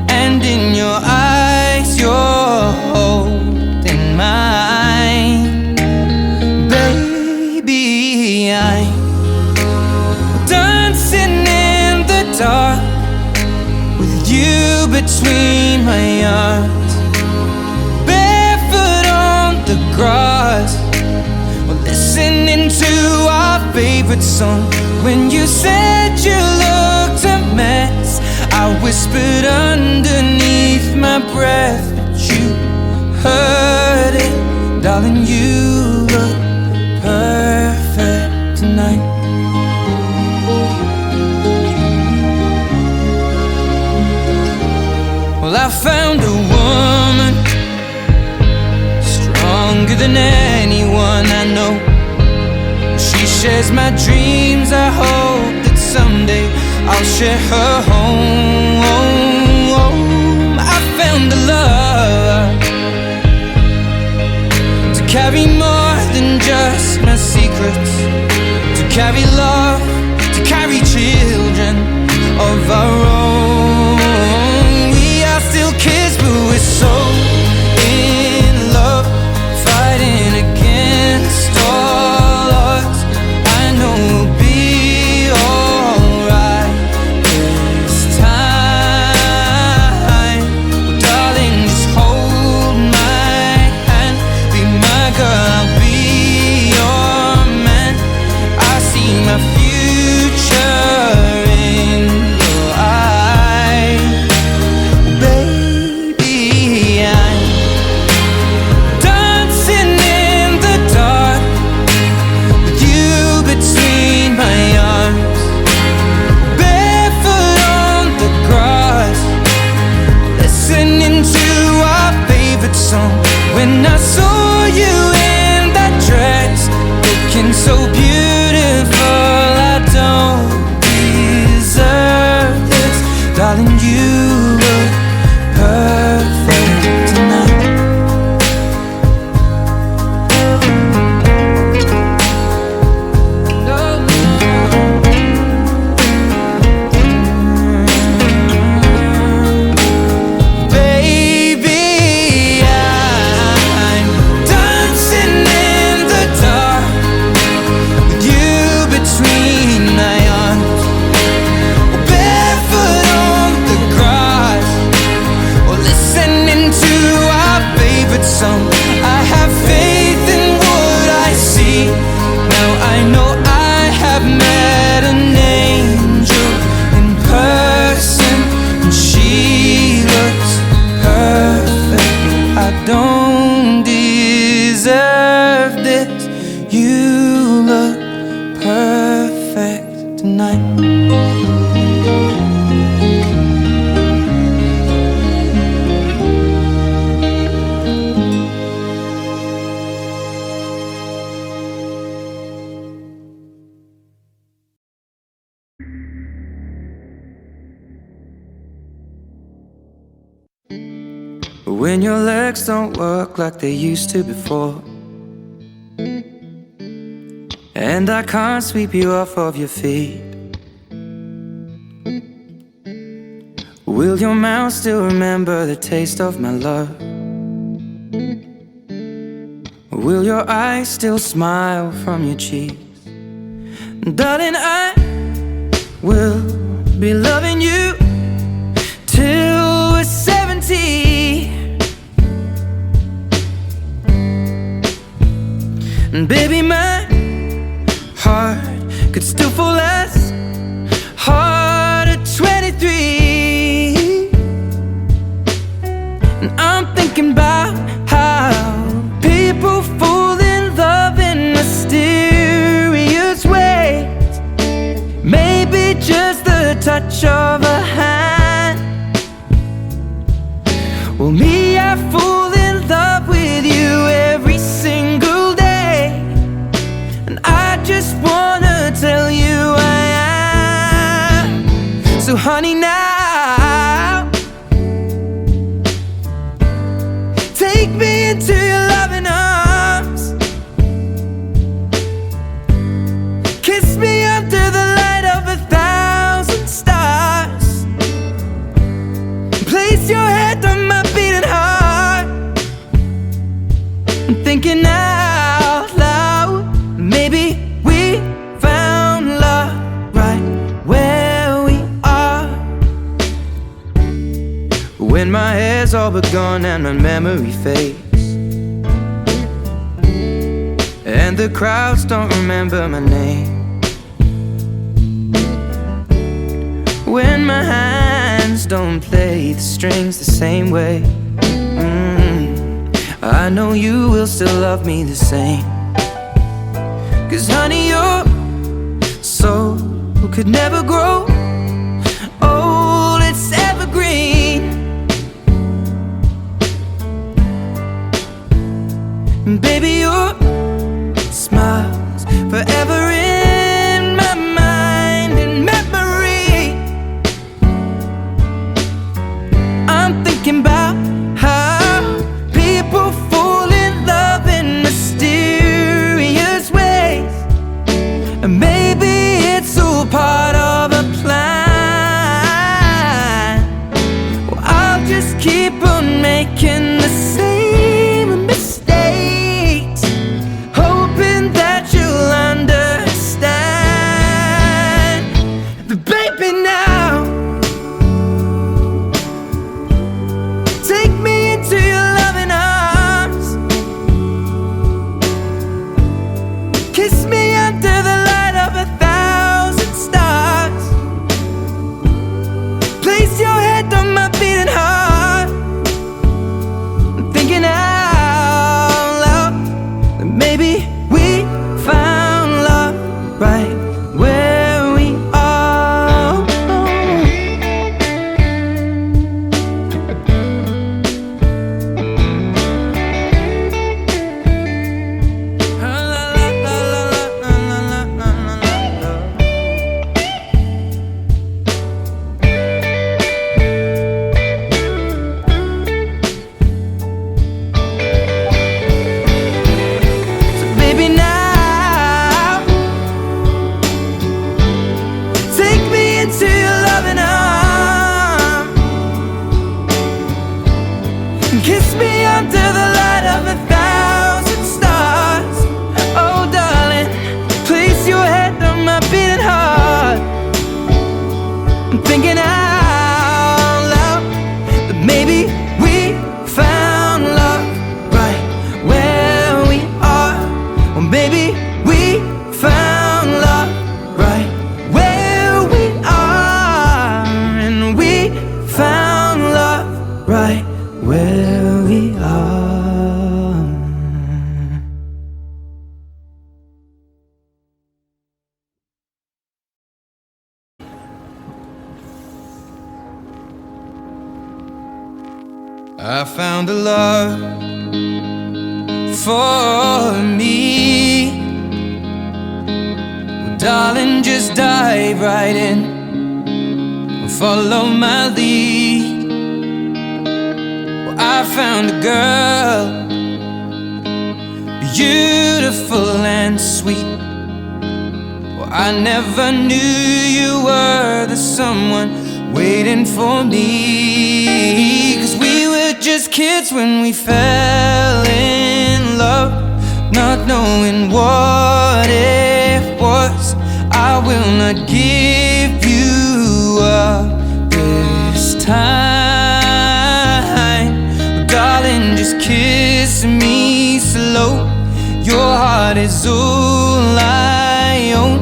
and in your eyes you're holding mine. Baby, I'm dancing in the dark with you between my arms, barefoot on the grass. We're listening to our favorite song. When you said you looked a mess, I whispered underneath my breath, but you heard it. Darling, you look perfect tonight. Well, I found a woman stronger than anyone I know. She shares my dreams. I hope that someday I'll share her home. I found a love to carry more than just my secrets, to carry love, to carry children of our own. We are still kids, but we're so in love, fighting against all odds. I know we'll be alright mine. When your legs don't work like they used to before, and I can't sweep you off of your feet, will your mouth still remember the taste of my love? Will your eyes still smile from your cheeks? Darling, I will be loving you till we're 70. And baby, my heart could still fall as hard at 23. And I'm thinking about how people fall in love in mysterious ways. Maybe just the touch of a hand. Well, me, I fall in love with you every single day. And I just wanna tell you I am. So honey, now take me into your loving arms. Kiss me under the light of 1,000 stars. Place your head on my beating heart. I'm thinking out loud, maybe we found love right where we are. When my hair's all but gone and my memory fades, and the crowds don't remember my name, when my hands don't play the strings the same way, I know you will still love me the same. 'Cause honey, your soul could never grow old, it's evergreen. And baby, your smile's forever in my mind and memory. I'm thinking about how people fall in love in mysterious ways. And maybe it's all part of a plan. Well, I'll just keep on making the same mistakes, hoping that you'll understand. But baby, now take me into your loving arms. Kiss me under the light of 1,000 stars. Place your head on my beating heart. I'm thinking out loud that maybe we found love right where we are. So baby, now take me into your loving arms. Kiss me under the light of 1,000 stars. Oh darling, place your head on my beating heart. I'm thinking out loud that maybe we found love right where we are. Or maybe we found love right where we are. And we found love right where we are. I found a love for me. Well, darling, just dive right in. Follow my lead. Well, I found a girl, beautiful and sweet. Well, I never knew you were the someone waiting for me. 'Cause we were just kids when we fell in love, not knowing what it was. I will not give you up this time. Darling, just kiss me slow. Your heart is all I own,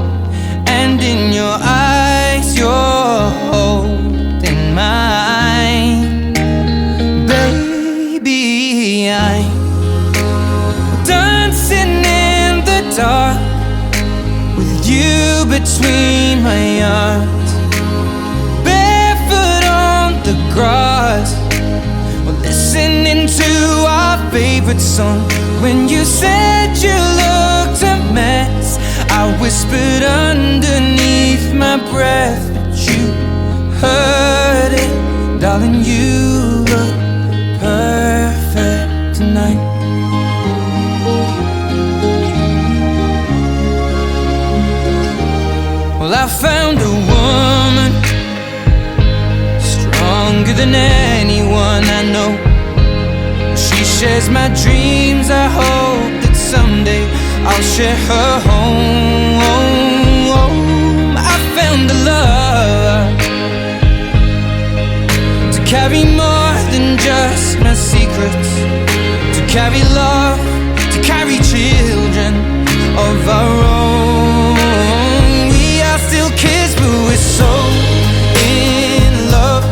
and in your eyes you're holding mine. Baby, I'm dancing in the dark with you between my arms, barefoot on the grass. We're listening to our favorite song. When you said you looked a mess, I whispered underneath my breath, but you heard it. Darling, you look perfect tonight. Well, I found a woman stronger than anyone I know. She shares my dreams. I hope that someday I'll share her home. I found a love to carry more than just my secrets, to carry love, to carry children of our own. We are still kids, but we're so in love,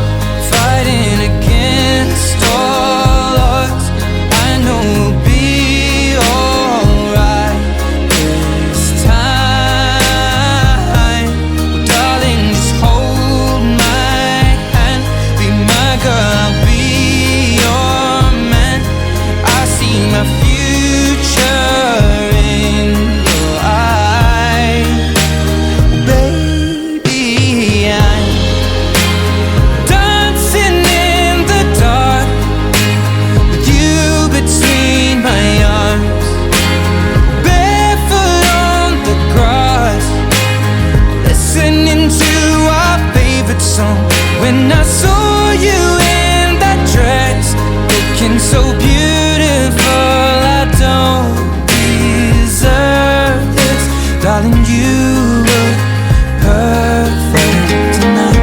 fighting against all odds. I know we'll be alright this time. Well, darling, just hold my hand, be my girl, I'll be your man. I see my future in your eyes. Baby, I'm dancing in the dark with you between my arms, barefoot on the grass, listening to our favorite song. When I saw you in that dress, looking so beautiful, I don't deserve this. Darling, you look perfect tonight.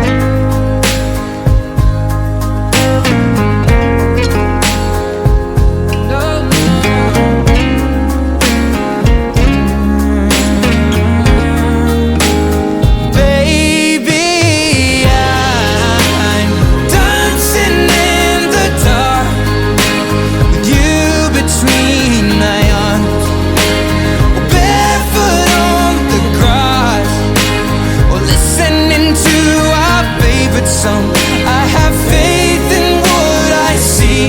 Baby, I'm dancing in the dark with you between my arms, barefoot on the grass, or listening to our favorite song. I have faith in what I see.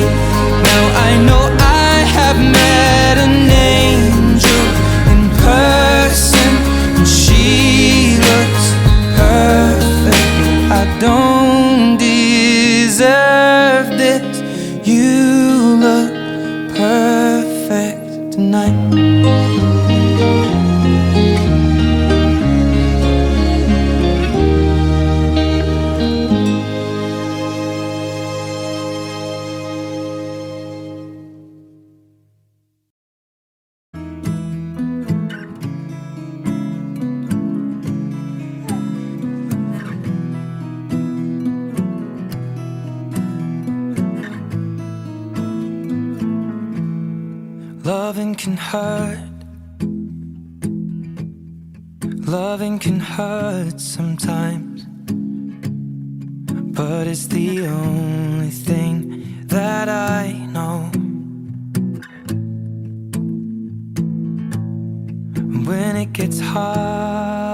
Now I know I have met an angel in person, and she looks perfect. I don't deserve this. You look perfect tonight. Loving can hurt. Loving can hurt sometimes, but it's the only thing that I know. When it gets hard,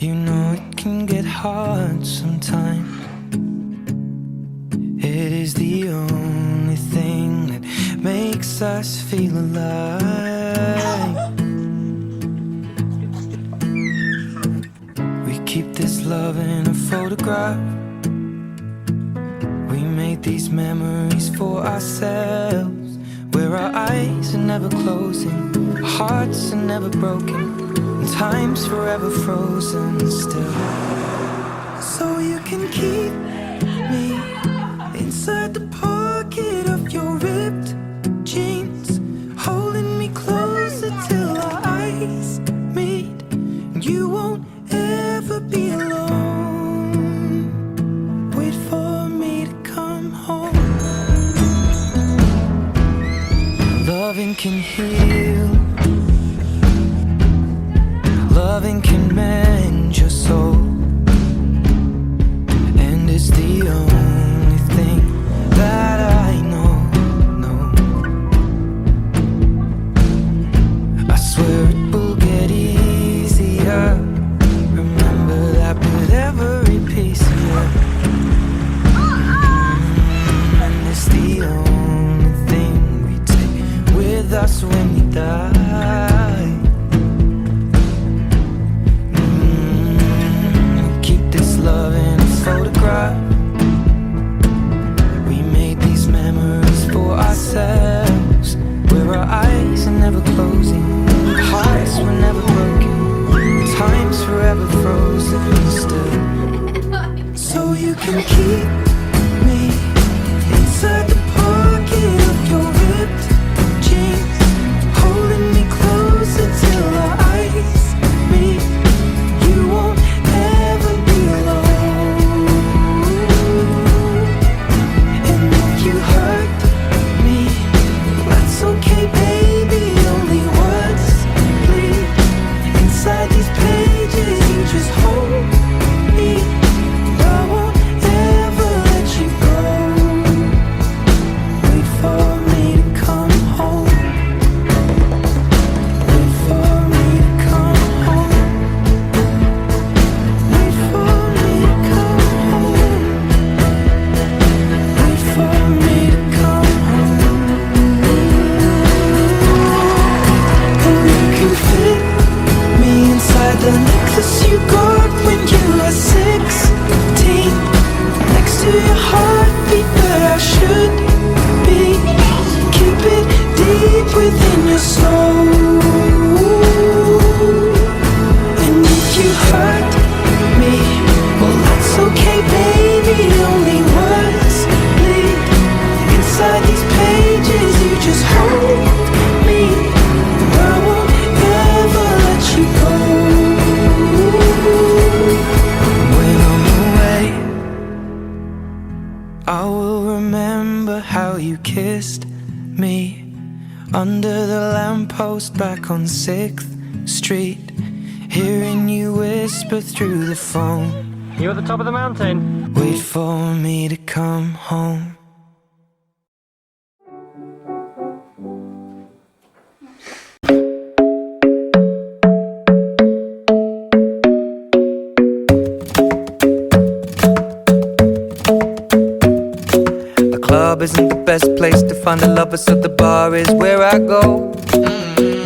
you know it can get hard sometimes. It is the makes us feel alive. We keep this love in a photograph. We made these memories for ourselves, where our eyes are never closing, hearts are never broken, and time's forever frozen still. So you can keep me inside the pocket of your ripped jeans, holding me closer till our eyes meet, and you won't ever be alone. Wait for me to come home. Loving can heal, loving can mend your soul, and it's the only thing that I know. I swear it will get easier. Remember that with every piece of you. And it's the only thing we take with us when we die. We keep this love in a photograph. We made these memories for ourselves, where our eyes are never closing, hearts were never broken, time's forever frozen still. So you can keep me inside the pocket of your ripped jeans, holding me closer till our eyes meet. You won't ever be alone. And if you hurt me, that's okay, baby. Only words bleed inside these pages. You just hold me. I won't ever let you go. Wait for me to come home. Wait for me to come home. Wait for me to come home. Wait for me to come home. And you can fit me inside the necklace you got when you were 16, next to your heartbeat where I should be. Keep it deep within your soul. And if you hurt me, well that's okay, baby. Only words bleed inside these pages. You just hold me. I won't ever let you go. When I'm away, I will remember how you kissed me under the lamppost back on 6th Street, hearing you whisper through the phone, You at the top of the mountain? wait for me to come home. The club isn't the best place to find a lover, so the bar is where I go.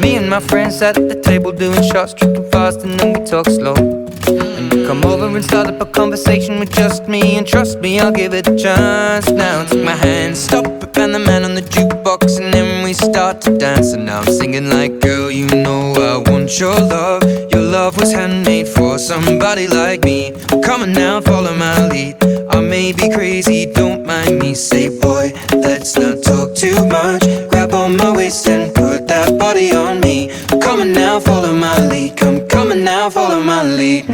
Me and my friends at the table doing shots, tripping fast, and then we talk slow. And you come over and start up a conversation with just me, and trust me, I'll give it a chance. Now take my hand, stop it, and the man on the jukebox, and then we start to dance. And now I'm singing like, girl, you know I want your love. Your love was handmade for somebody like me. Come on now, follow my lead. I may be crazy, don't mind me. Say, boy, let's not talk too much. Grab on my waist and put that body on me. Come on now, follow my lead. Come on now, follow my lead.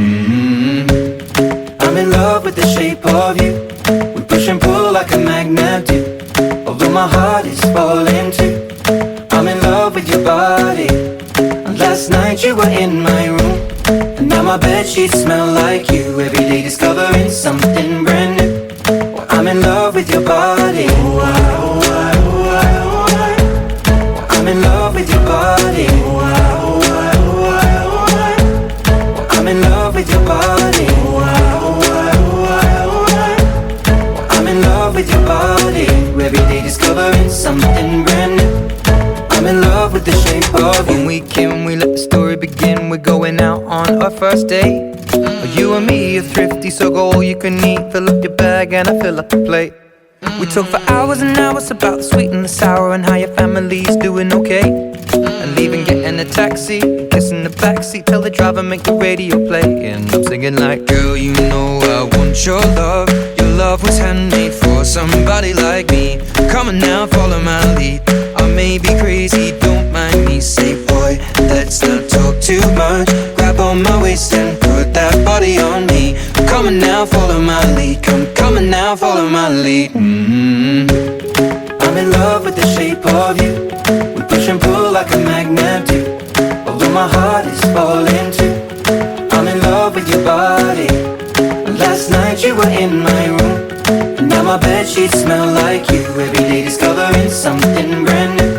I'm in love with the shape of you. We push and pull like a magnet do. Although my heart is falling too. I'm in love with your body. Last night you were in my room, and now my bedsheets smell like you. Every day discovering something brand new. Well, I'm in love with your body. I'm in love with your body. I'm in love with your body. I'm in love with your body. Every day discovering something brand new. the shape of When you. we came, we let the story begin. We're going out on our first date. You and me are thrifty, so go all you can eat. Fill up your bag and I fill up the plate. We talk for hours and hours about the sweet and the sour and how your family's doing okay. And leaving, getting a taxi, kissing the backseat, tell the driver make the radio play. And I'm singing like, girl, you know I want your love. Your love was handmade for somebody like me. Come on now, follow my lead. I may be crazy, don't mind me. Say, boy, let's not talk too much. Grab on my waist and put that body on me. Come on now, follow my lead. Come on now, follow my lead. I'm in love with the shape of you. We push and pull like a magnet do. Although my heart is falling too. I'm in love with your body. Last night you were in my room, and now my bedsheets smell like you. Every day discovering something brand new.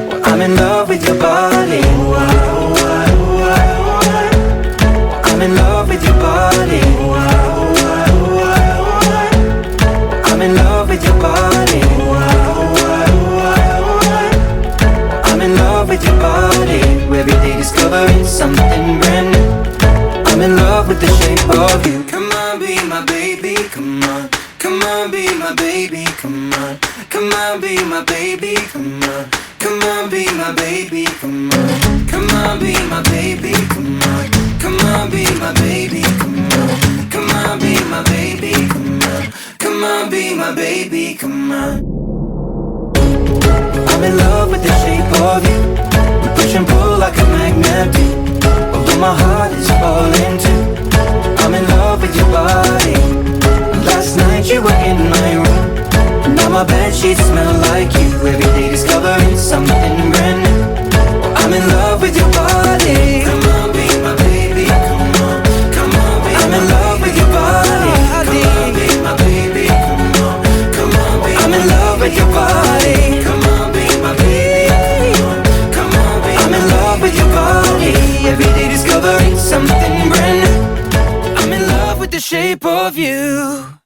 Well, I'm in love with your body. I'm in love with your body. I'm in love with your body. I'm in love with your body. Every day discovering something brand new. I'm in love with the shape of you. Come on, be my baby, come on. Come on, be my baby, come on. Come on, be my baby, come on. Come on, be my baby, come on. Come on, be my baby, come on. Come on, be my baby, come on. Come on, be my baby, come on. Come on, be my baby, come on. I'm in love with the shape of you. We push and pull like a magnet do. Although my heart is falling too. I'm in love with your body. Last night you were in my room, now my bedsheets smell like you. Every day discovering something brand new. I'm in love with your body. Come on, be my baby, come on. Come on, be I'm in love with your body. Come on, be my baby, come on. Come on, be I'm in love with your body. Come on, be my baby, come on. Come on, be I'm in love with your body. Every day discovering something brand new. I'm in love with the shape of you.